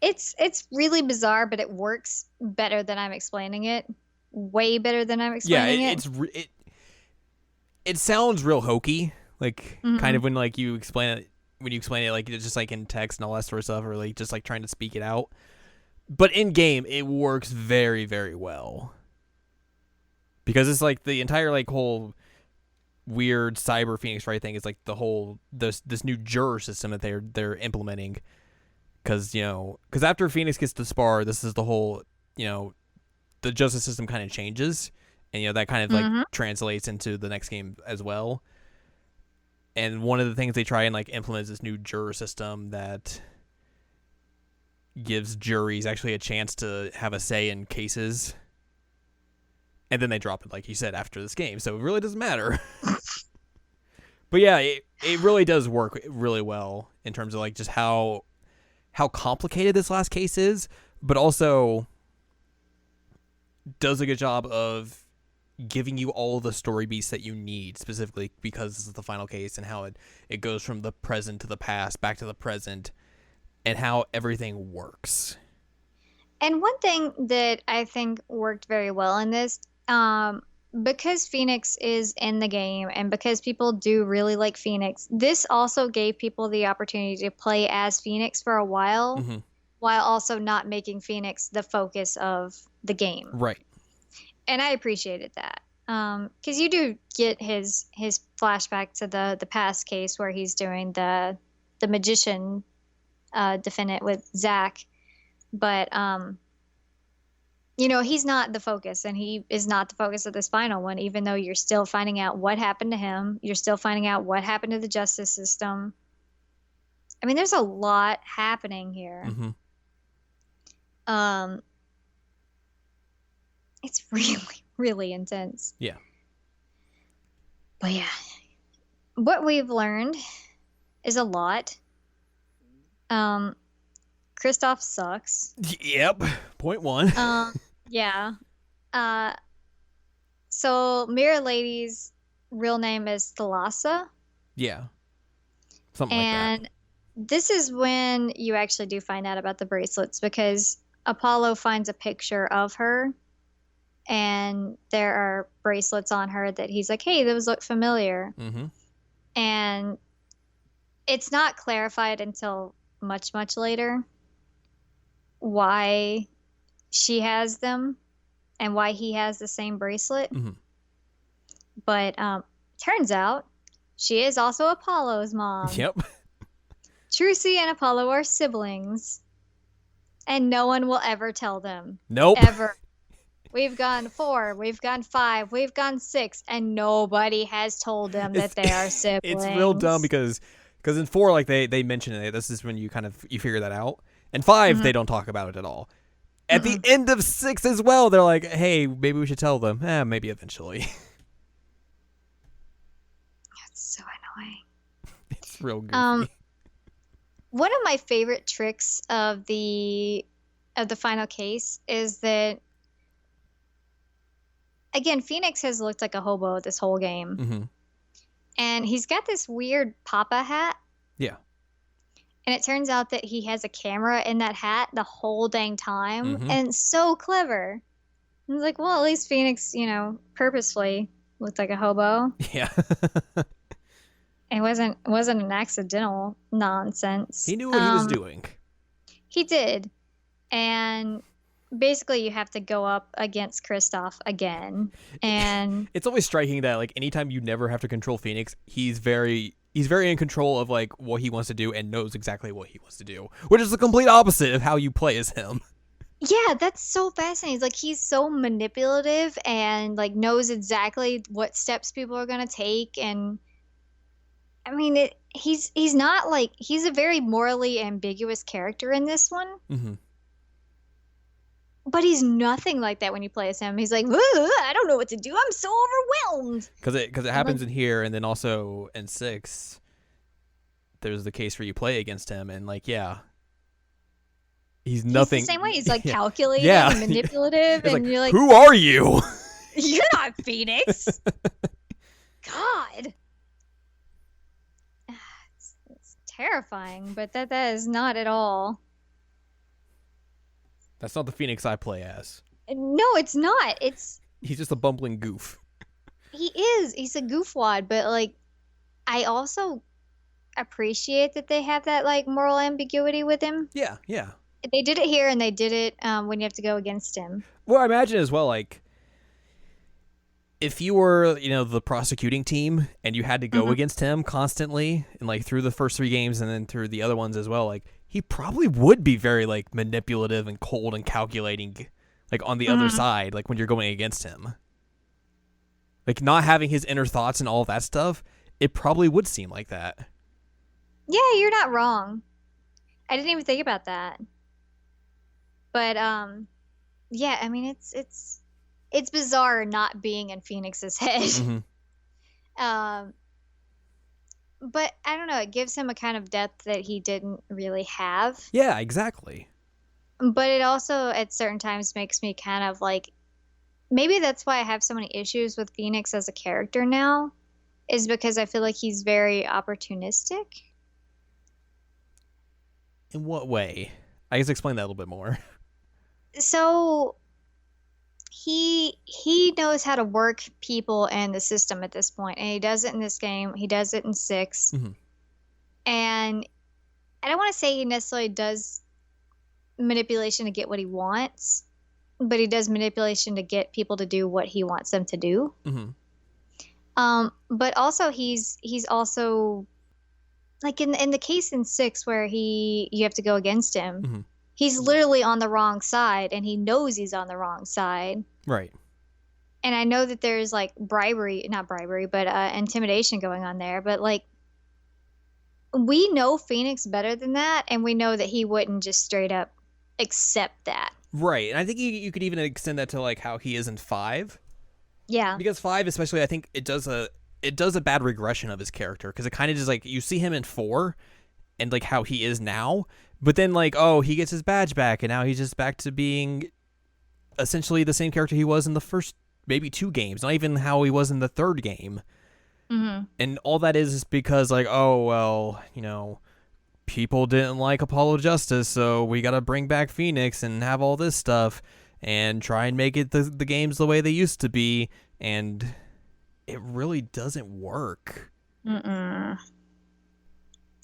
It's really bizarre, but it works better than I'm explaining it. Way better than I'm explaining it.
It sounds real hokey, like kind of when like you explain it. When you explain it, like it's just like in text and all that sort of stuff, or like just like trying to speak it out. But in game, it works very, very well because it's like the entire like whole weird cyber Phoenix Wright thing is like the whole this new juror system that they're implementing. Because after Phoenix gets to Spar, this is the whole the justice system kind of changes, and that kind of like translates into the next game as well. And one of the things they try and like implement is this new juror system that gives juries actually a chance to have a say in cases. And then they drop it, like you said, after this game. So it really doesn't matter. But yeah, it really does work really well in terms of like just how complicated this last case is, but also does a good job of giving you all the story beats that you need, specifically because this is the final case and how it goes from the present to the past, back to the present, and how everything works.
And one thing that I think worked very well in this, because Phoenix is in the game and because people do really like Phoenix, this also gave people the opportunity to play as Phoenix for a while, while also not making Phoenix the focus of the game.
Right.
And I appreciated that. Because you do get his flashback to the past case where he's doing the magician defendant with Zach. But he's not the focus, and he is not the focus of this final one, even though you're still finding out what happened to him. You're still finding out what happened to the justice system. I mean, there's a lot happening here. It's really, really intense.
Yeah.
But yeah, what we've learned is a lot. Kristoff sucks.
Yep. Point one.
Yeah. So Mirror Lady's real name is Thalassa.
Yeah. Something like that.
And this is when you actually do find out about the bracelets, because Apollo finds a picture of her and there are bracelets on her that he's like, hey, those look familiar. And it's not clarified until much, much later why she has them and why he has the same bracelet. But turns out she is also Apollo's mom.
Yep.
Trucy and Apollo are siblings, and no one will ever tell them.
Nope.
Ever. We've gone 4, we've gone 5, we've gone 6, and nobody has told them that they are siblings.
It's real dumb because in 4, like they mention it. This is when you figure that out. And 5, they don't talk about it at all. At the end of 6 as well, they're like, hey, maybe we should tell them. Maybe eventually.
That's so annoying.
It's real goofy.
One of my favorite tricks of the final case is that, again, Phoenix has looked like a hobo this whole game. And he's got this weird papa hat.
Yeah.
And it turns out that he has a camera in that hat the whole dang time. And it's so clever. I was like, well, at least Phoenix, purposefully looked like a hobo.
Yeah.
It wasn't an accidental nonsense.
He knew what he was doing.
He did. And basically you have to go up against Kristoff again. And
it's always striking that like anytime you never have to control Phoenix, he's very in control of like what he wants to do and knows exactly what he wants to do, which is the complete opposite of how you play as him.
Yeah, that's so fascinating. Like, he's so manipulative and like knows exactly what steps people are going to take. And I mean, he's not like, he's a very morally ambiguous character in this one. But he's nothing like that when you play as him. He's like, I don't know what to do. I'm so overwhelmed.
Because it happens in here, and then also in 6, there's the case where you play against him, and like, yeah, he's nothing.
He's the same way. He's like calculating
yeah.
and manipulative, and you're like,
who are you?
You're not Phoenix. God. It's terrifying, but that is not at all.
That's not the Phoenix I play as.
No, it's not.
He's just a bumbling goof.
He is. He's a goofwad, but like, I also appreciate that they have that like moral ambiguity with him.
Yeah, yeah.
They did it here, and they did it when you have to go against him.
Well, I imagine as well, like, if you were, the prosecuting team and you had to go against him constantly, and like through the first 3 games and then through the other ones as well, like, he probably would be very like manipulative and cold and calculating, like on the other side, like when you're going against him. Like not having his inner thoughts and all that stuff, it probably would seem like that.
Yeah, you're not wrong. I didn't even think about that. But yeah, I mean it's bizarre not being in Phoenix's head. but I don't know, it gives him a kind of depth that he didn't really have.
Yeah, exactly.
But it also at certain times makes me kind of like, maybe that's why I have so many issues with Phoenix as a character now, is because I feel like he's very opportunistic.
In what way? I guess explain that a little bit more.
So he knows how to work people and the system at this point, and he does it in this game. He does it in 6.
Mm-hmm.
And I don't want to say he necessarily does manipulation to get what he wants, but he does manipulation to get people to do what he wants them to do.
Mm-hmm.
But also he's also like in the case in 6 where you have to go against him.
Mm-hmm.
He's literally on the wrong side, and he knows he's on the wrong side.
Right.
And I know that there's like not bribery, but intimidation going on there. But like, we know Phoenix better than that, and we know that he wouldn't just straight up accept that.
Right. And I think you could even extend that to like how he is in 5.
Yeah.
Because 5 especially, I think it does a bad regression of his character, because it kind of just like you see him in 4 and like how he is now, but then like, oh, he gets his badge back and now he's just back to being essentially the same character he was in the first maybe 2 games, not even how he was in the 3rd game.
Mm-hmm.
And all that is because like, oh, well, you know, people didn't like Apollo Justice, so we got to bring back Phoenix and have all this stuff and try and make it the games the way they used to be, and it really doesn't work.
Mm-mm.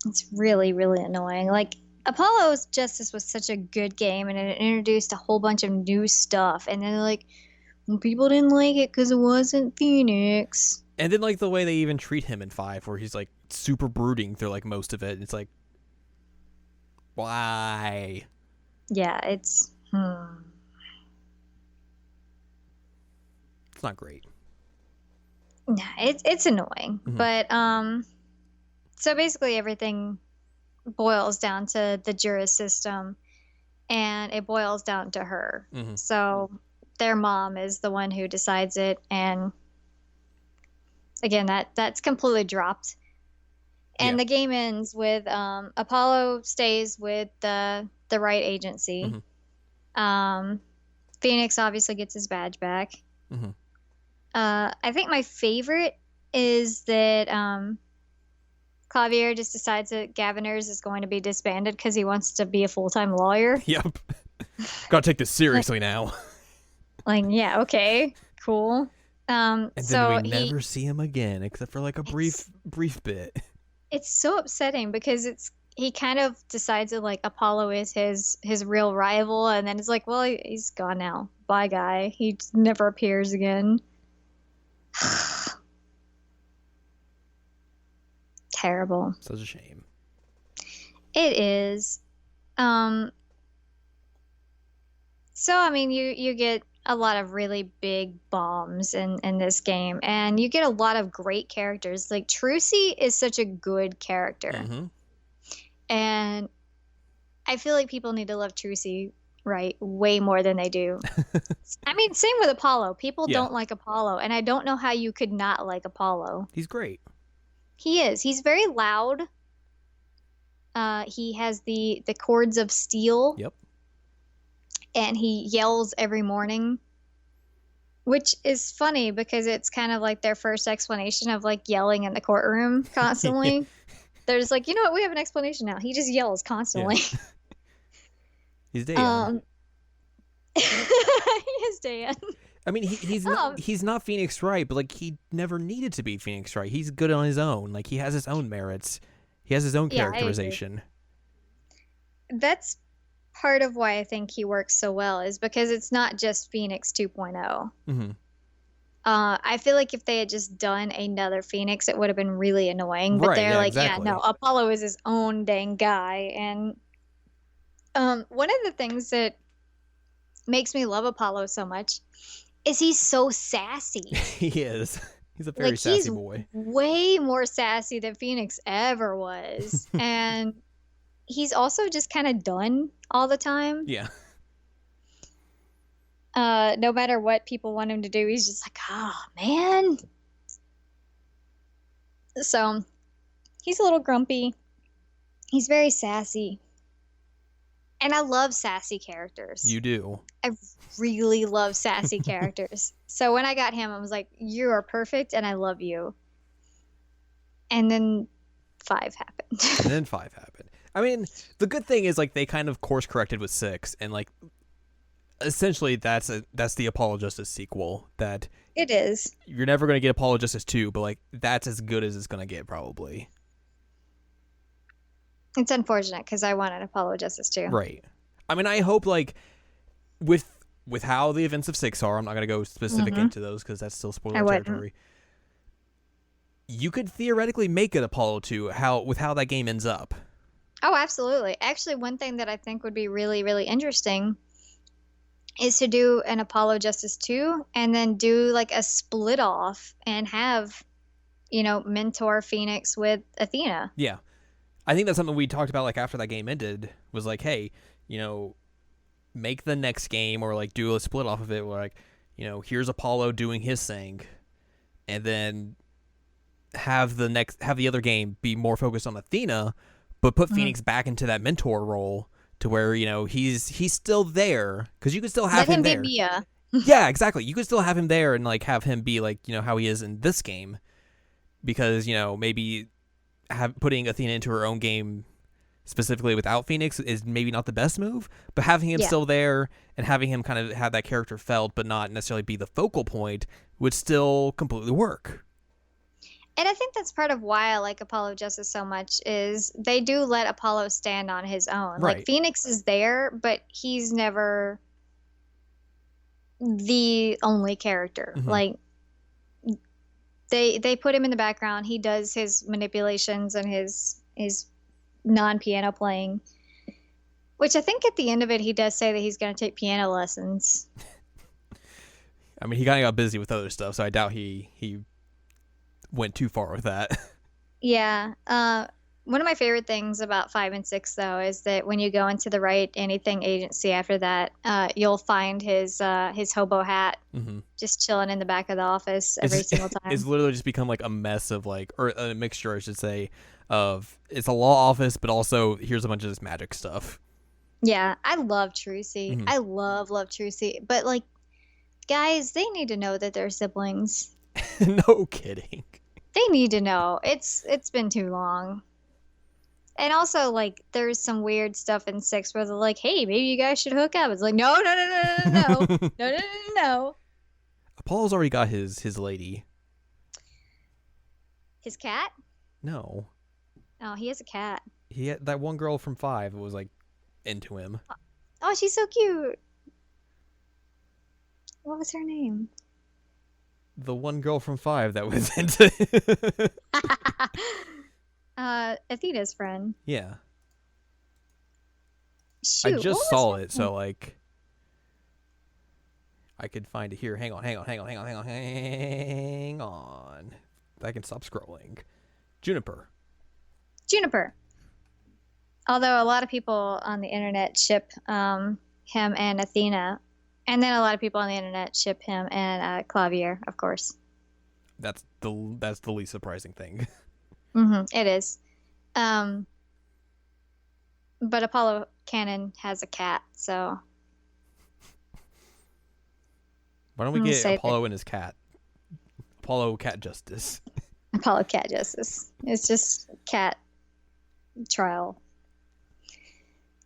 It's really, really annoying. Like, Apollo's Justice was such a good game, and it introduced a whole bunch of new stuff, and then like, well, people didn't like it because it wasn't Phoenix.
And then like the way they even treat him in 5, where he's like super brooding through like most of it. It's like, why?
Yeah, it's
It's not great.
yeah, it's annoying.
Mm-hmm.
But so basically everything boils down to the juris system, and it boils down to her.
Mm-hmm.
So their mom is the one who decides it, and again, that's completely dropped. And the game ends with Apollo stays with the right agency.
Mm-hmm.
Phoenix obviously gets his badge back.
Mm-hmm.
I think my favorite is that Clavier just decides that Gaviners is going to be disbanded because he wants to be a full-time lawyer.
Yep. Gotta take this seriously now.
Like, yeah, okay, cool.
And then
so
we never see him again, except for like a brief bit.
It's so upsetting because he kind of decides that like Apollo is his real rival, and then it's like, well, he's gone now. Bye, guy. He never appears again. Terrible.
Such a shame.
It is. So I mean, you get a lot of really big bombs in this game, and you get a lot of great characters. Like Trucy is such a good character.
Mm-hmm.
And I feel like people need to love Trucy, right, way more than they do. I mean, same with Apollo. People don't like Apollo, and I don't know how you could not like Apollo.
He's great.
He is. He's very loud. He has the cords of steel.
Yep.
And he yells every morning, which is funny because it's kind of like their first explanation of like yelling in the courtroom constantly. They're just like, you know what? We have an explanation now. He just yells constantly.
Yeah. He's Dan.
He is Dan.
I mean, he's not Phoenix Wright, but like he never needed to be Phoenix Wright. He's good on his own. Like he has his own merits. He has his own characterization.
That's part of why I think he works so well, is because it's not just Phoenix 2.0.
Mm-hmm.
I feel like if they had just done another Phoenix, it would have been really annoying. But they're like,
exactly.
yeah, no, Apollo is his own dang guy. And one of the things that makes me love Apollo so much is he's so sassy.
He is. He's a very sassy boy.
Way more sassy than Phoenix ever was. And he's also just kind of done all the time.
Yeah.
No matter what people want him to do, he's just like, oh, man. So He's a little grumpy. He's very sassy. And I love sassy characters.
You do.
I really love sassy characters. So when I got him, I was like, you are perfect and I love you. And then 5 happened.
And then 5 happened. I mean, the good thing is, like, they kind of course corrected with 6, and, like, essentially that's the Apollo Justice sequel. That
it is.
You're never going to get Apollo Justice 2, but, like, that's as good as it's going to get, probably.
It's unfortunate because I wanted Apollo Justice 2.
Right. I mean, I hope, like, with how the events of 6 are, I'm not going to go specific into those because that's still spoiler territory. You could theoretically make it Apollo 2 with how that game ends up.
Oh, absolutely. Actually, one thing that I think would be really, really interesting is to do an Apollo Justice 2 and then do like a split off and have, mentor Phoenix with Athena.
Yeah. I think that's something we talked about, like, after that game ended, was like, hey, make the next game or, like, do a split off of it where, like, here's Apollo doing his thing, and then have the other game be more focused on Athena, but put Phoenix back into that mentor role to where, he's still there, because you could still have him there.
Let him be Mia.
Yeah, exactly. You could still have him there and, like, have him be, like, how he is in this game, because, maybe putting Athena into her own game specifically without Phoenix is maybe not the best move, but having him still there and having him kind of have that character felt but not necessarily be the focal point would still completely work.
And I think that's part of why I like Apollo Justice so much is they do let Apollo stand on his own.
Right.
Like, Phoenix is there, but he's never the only character.
Mm-hmm.
Like, they put him in the background. He does his manipulations and his non-piano playing, which I think at the end of it, he does say that he's going to take piano lessons.
I mean, he kind of got busy with other stuff, so I doubt he went too far with that.
Yeah. One of my favorite things about 5 and 6, though, is that when you go into the Write Anything agency after that, you'll find his hobo hat just chilling in the back of the office every single time. It's
literally just become like a mess of or a mixture, I should say, of it's a law office, but also here's a bunch of this magic stuff.
Yeah, I love Trucy. I love Trucy. But, like, guys, they need to know that they're siblings.
No kidding.
They need to know. It's been too long. And also, like, there's some weird stuff in 6 where they're like, hey, maybe you guys should hook up. It's like, no. No.
Apollo's already got his lady.
His cat?
No.
Oh, he has a cat.
He had that one girl from 5 was, like, into him.
Oh, she's so cute. What was her name?
The one girl from 5 that was into
Athena's friend.
Yeah.
Shoot,
I just saw it, so, like, I could find it here. Hang on. I can stop scrolling. Juniper.
Although a lot of people on the internet ship him and Athena, and then a lot of people on the internet ship him and Clavier, of course.
That's the least surprising thing.
It is. But Apollo Cannon has a cat, so.
Why don't we get Apollo and his cat? Apollo Cat Justice.
Apollo Cat Justice. It's just cat trial.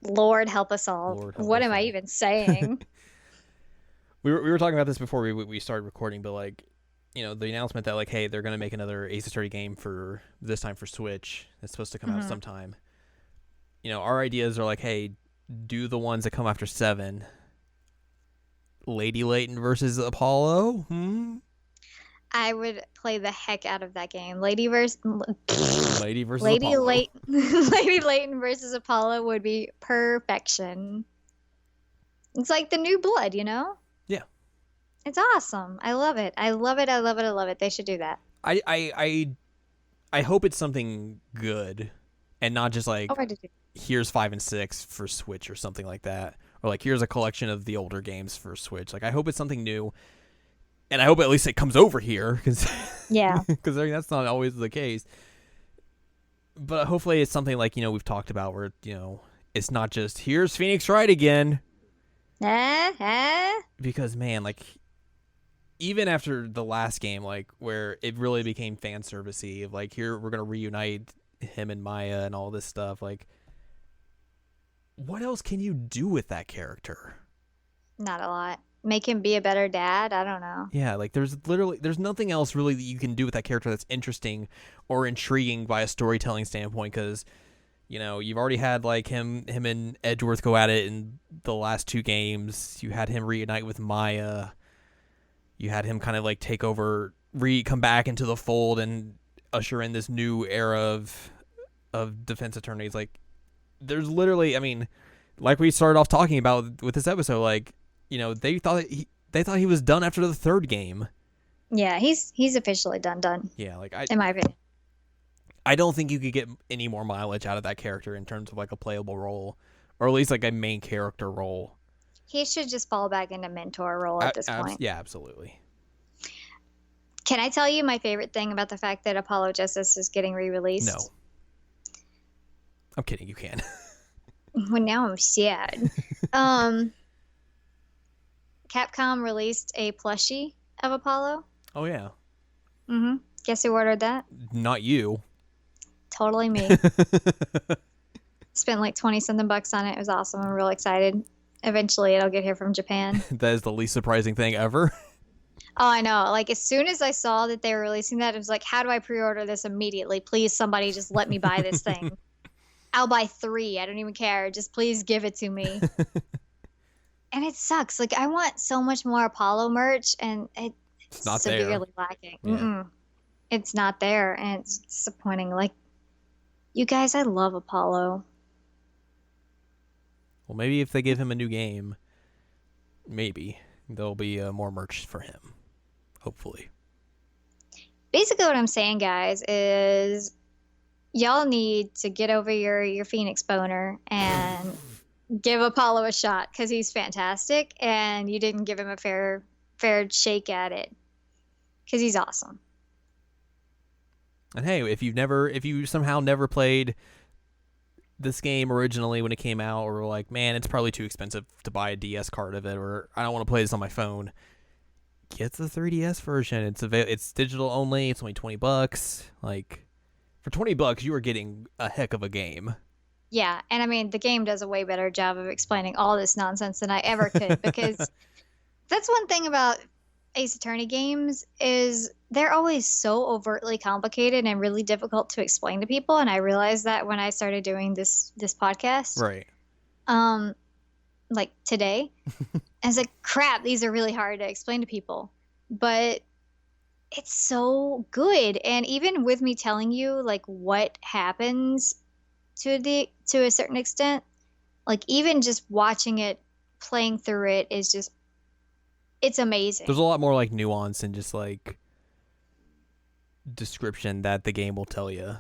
Lord help us all. What am I even saying?
We were talking about this before we started recording, but, like, the announcement that, like, hey, they're going to make another Ace Attorney game for this time for Switch. It's supposed to come out sometime. Our ideas are like, hey, do the ones that come after 7. Lady Layton versus Apollo?
I would play the heck out of that game. Lady versus Apollo. Lady Layton versus Apollo would be perfection. It's like the new blood,
Yeah.
It's awesome. I love it. I love it. They should do that.
I hope it's something good and not just like here's 5 and 6 for Switch or something like that. Or like here's a collection of the older games for Switch. Like I hope it's something new. And I hope at least it comes over here because
yeah,
because that's not always the case. But hopefully it's something like, we've talked about where, it's not just, here's Phoenix Wright again. Because, man, like, even after the last game, like, where it really became fan servicey, of like, here, we're going to reunite him and Maya and all this stuff, like, what else can you do with that character?
Not a lot. Make him be a better dad? I don't know.
Yeah, like, there's nothing else really that you can do with that character that's interesting or intriguing by a storytelling standpoint, because, you've already had, like, him and Edgeworth go at it in the last 2 games. You had him reunite with Maya. You had him kind of like take over, come back into the fold and usher in this new era of defense attorneys. Like, there's literally, I mean, like we started off talking about with this episode, like, they thought he was done after the 3rd game.
Yeah, he's officially done.
Yeah, like
in my opinion,
I don't think you could get any more mileage out of that character in terms of like a playable role, or at least like a main character role.
He should just fall back into mentor role at this point.
Yeah, absolutely.
Can I tell you my favorite thing about the fact that Apollo Justice is getting re-released?
No. I'm kidding, you can.
Well, now I'm sad. Capcom released a plushie of Apollo.
Oh, yeah.
Mm-hmm. Guess who ordered that?
Not you.
Totally me. Spent like 20-something bucks on it. It was awesome. I'm real excited. Eventually, it'll get here from Japan.
That is the least surprising thing ever.
Oh, I know. Like, as soon as I saw that they were releasing that, it was like, how do I pre-order this immediately? Please, somebody just let me buy this thing. I'll buy 3. I don't even care. Just please give it to me. And it sucks. Like, I want so much more Apollo merch, and it's
not
severely lacking. Yeah. It's not there, and it's disappointing. Like, you guys, I love Apollo.
Well, maybe if they give him a new game, maybe there'll be more merch for him. Hopefully.
Basically what I'm saying, guys, is y'all need to get over your Phoenix boner and give Apollo a shot, because he's fantastic, and you didn't give him a fair shake at it, because he's awesome.
And hey, if you somehow never played this game originally when it came out, or like, man, it's probably too expensive to buy a DS card of it, or I don't want to play this on my phone, get the 3DS version. It's digital only. It's only $20. Like, for $20, you are getting a heck of a game.
Yeah, and I mean, the game does a way better job of explaining all this nonsense than I ever could, because that's one thing about Ace Attorney games is they're always so overtly complicated and really difficult to explain to people, and I realized that when I started doing this podcast.
Right.
Like today. I was like, crap, these are really hard to explain to people. But it's so good. And even with me telling you like what happens to a certain extent, like even just watching it, playing through it is just, it's amazing.
There's a lot more like nuance and just like description that the game will tell you.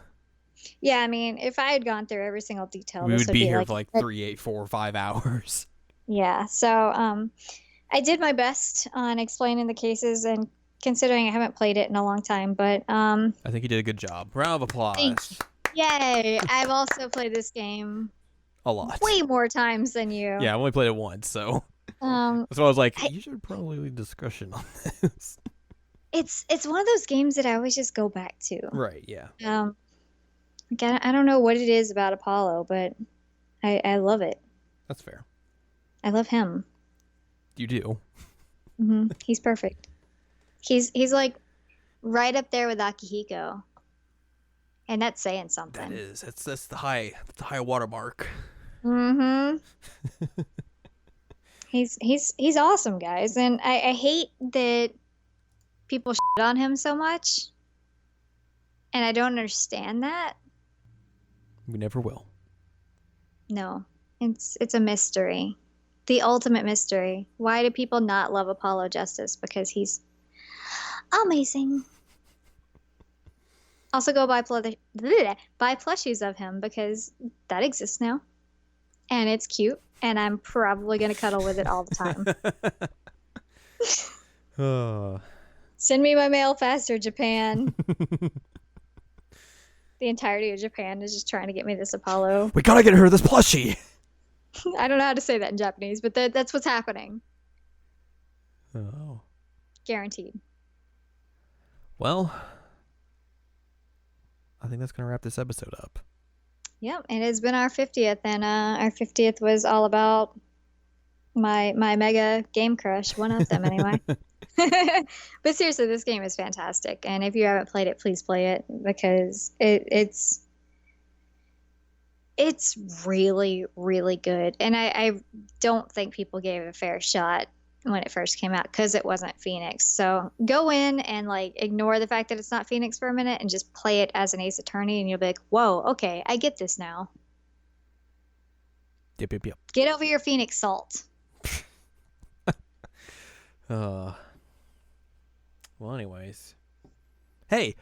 Yeah, I mean, if I had gone through every single detail,
we would be here for like
3,
8, 4, 5 hours.
Yeah, so I did my best on explaining the cases, and considering I haven't played it in a long time, but
I think you did a good job. Round of applause.
Thanks. Yay! I've also played this game
a lot,
way more times than you.
Yeah, I only played it once, so that's why I was like, you should probably leave discussion on this.
It's one of those games that I always just go back to.
Right. Yeah.
Like, I don't know what it is about Apollo, but I love it.
That's fair.
I love him.
You do.
Mm-hmm. He's perfect. He's like right up there with Akihiko, and that's saying something.
That is. That's the high watermark.
Mm-hmm. He's awesome, guys, and I hate that people shit on him so much, and I don't understand that.
We never will.
No, it's a mystery. The ultimate mystery. Why do people not love Apollo Justice? Because he's amazing. Also go buy plushies of him, because that exists now. And it's cute. And I'm probably going to cuddle with it all the time.
Oh.
Send me my mail faster, Japan. The entirety of Japan is just trying to get me this Apollo.
We gotta get her this plushie.
I don't know how to say that in Japanese, but that's what's happening.
Oh.
Guaranteed.
Well, I think that's gonna wrap this episode up.
Yep, it has been our 50th, and our 50th was all about my mega game crush. One of them, anyway. But seriously, this game is fantastic, and if you haven't played it, please play it because it's really, really good. And I don't think people gave it a fair shot when it first came out because it wasn't Phoenix. So go in and like ignore the fact that it's not Phoenix for a minute and just play it as an Ace Attorney, and you'll be like, whoa, okay, I get this now.
Yep.
Get over your Phoenix salt.
Well, anyways. Hey.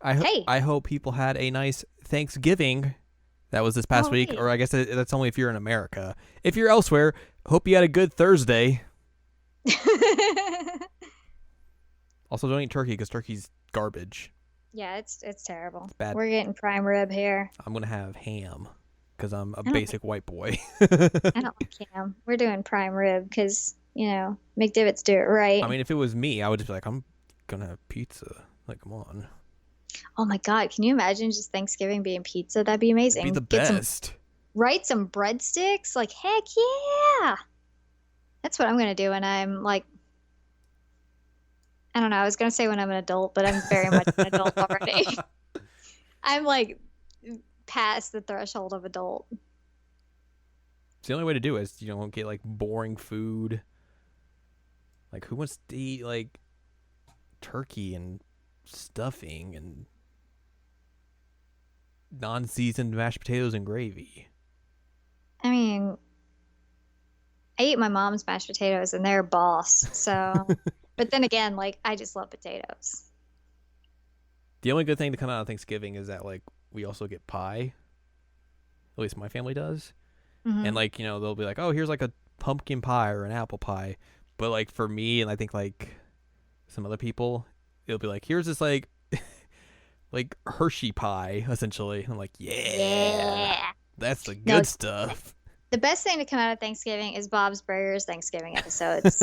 I hope people had a nice Thanksgiving. That was this past week.
Right.
Or I guess that's only if you're in America. If you're elsewhere, hope you had a good Thursday. Also, don't eat turkey because turkey's garbage.
Yeah, it's terrible.
It's bad.
We're getting prime rib here.
I'm going to have ham because I'm a basic white boy.
I don't like ham. We're doing prime rib because, McDivitt's do it right.
I mean, if it was me, I would just be like, I'm going to have pizza. Like, come on.
Oh my God, can you imagine just Thanksgiving being pizza? That'd be amazing.
It'd be the best.
Some breadsticks? Like, heck yeah. That's what I'm going to do when I'm like, I don't know. I was going to say when I'm an adult, but I'm very much an adult already. I'm like past the threshold of adult.
It's the only way to do it is, get like boring food. Like, who wants to eat like turkey and stuffing and non-seasoned mashed potatoes and gravy?
I mean, I eat my mom's mashed potatoes and they're boss. So, but then again, like, I just love potatoes.
The only good thing to come out of Thanksgiving is that like we also get pie. At least my family does.
Mm-hmm.
And like, they'll be like, oh, here's like a pumpkin pie or an apple pie. But like for me, and I think like some other people, it'll be like, here's this like like Hershey pie, essentially. I'm like, yeah. That's the good stuff.
The best thing to come out of Thanksgiving is Bob's Burgers Thanksgiving episodes.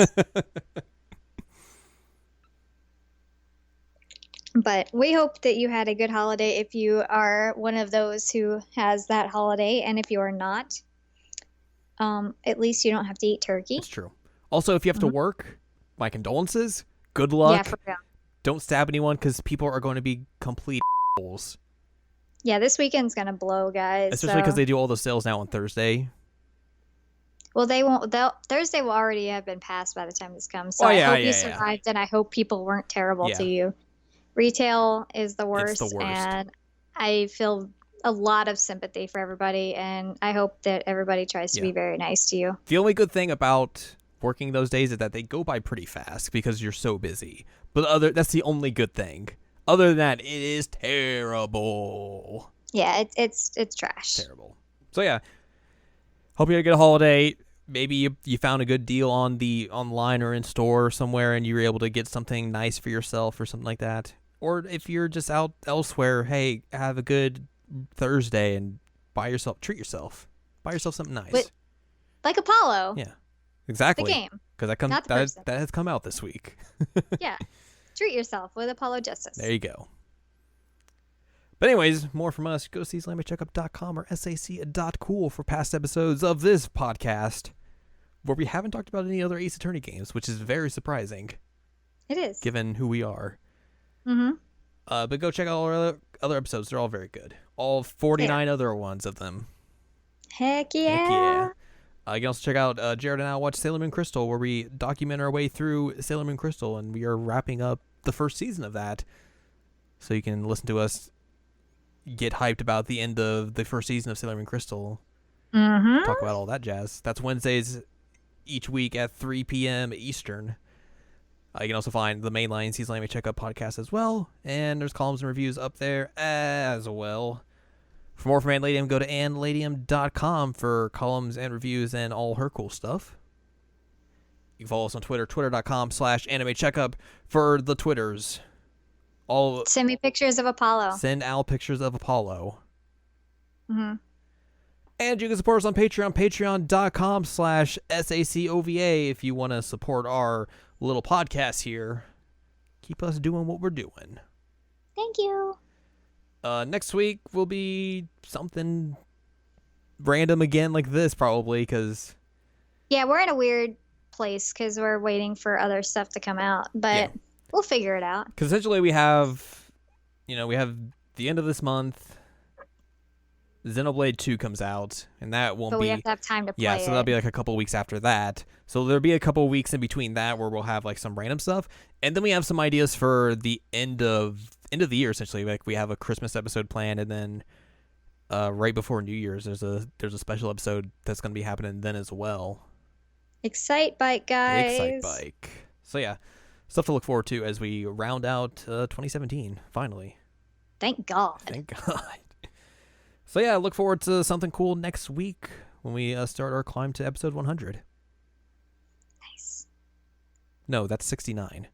But we hope that you had a good holiday if you are one of those who has that holiday. And if you are not, at least you don't have to eat turkey.
That's true. Also, if you have to work, my condolences. Good luck.
Yeah, for real.
Don't stab anyone because people are going to be complete assholes.
Yeah, this weekend's going to blow, guys.
Especially because they do all the sales now on Thursday.
Well, they won't. Thursday will already have been passed by the time this comes. So
Oh,
I
yeah,
hope
yeah,
you survived, and I hope people weren't terrible
Yeah.
to you. Retail is the worst,
It's the worst.
and I feel a lot of sympathy for everybody, and I hope that everybody tries to be very nice to you.
The only good thing about working those days is that they go by pretty fast because you're so busy. But that's the only good thing. Other than that, it is terrible.
Yeah, it's trash.
Terrible. So yeah, hope you had a good holiday. Maybe you found a good deal on the online or in store somewhere, and you were able to get something nice for yourself or something like that. Or if you're just out elsewhere, hey, have a good Thursday and treat yourself. Buy yourself something nice.
Like Apollo.
Yeah, exactly.
The game.
Because that has come out this week.
Yeah. Treat yourself with Apollo Justice.
There you go. But anyways, more from us. Go to SeasonLanguageCheckup.com or sac.cool for past episodes of this podcast, where we haven't talked about any other Ace Attorney games, which is very surprising.
It is.
Given who we are.
Mm-hmm.
But go check out all our other episodes. They're all very good. All 49 other ones of them.
Heck yeah.
Heck yeah. You can also check out Jared and I watch Sailor Moon Crystal, where we document our way through Sailor Moon Crystal, and we are wrapping up the first season of that. So you can listen to us get hyped about the end of the first season of Sailor Moon Crystal.
Mm-hmm.
Talk about all that jazz. That's Wednesdays each week at 3 p.m. Eastern. You can also find the mainline Season Language Checkup podcast as well, and there's columns and reviews up there as well. For more from Ann Ladyem, go to AnnLadyem.com for columns and reviews and all her cool stuff. You can follow us on Twitter, twitter.com/AnimeCheckup for the Twitters.
Send me pictures of Apollo.
Send Al pictures of Apollo.
Mm-hmm.
And you can support us on Patreon, patreon.com/SACOVA if you want to support our little podcast here. Keep us doing what we're doing.
Thank you.
Next week will be something random again like this, probably, because...
Yeah, we're in a weird place because we're waiting for other stuff to come out, but we'll figure it out.
Because essentially we have the end of this month... Xenoblade 2 comes out, and that won't be...
But we have to have time to play
Yeah, so that'll be like a couple weeks after that. So there'll be a couple weeks in between that where we'll have like some random stuff. And then we have some ideas for the end of the year, essentially. Like we have a Christmas episode planned, and then right before New Year's, there's a special episode that's going to be happening then as well.
Excite Bike, guys.
Excite Bike. So yeah, stuff to look forward to as we round out 2017, finally.
Thank God.
Thank God. So yeah, look forward to something cool next week when we start our climb to episode 100.
Nice.
No, that's 69.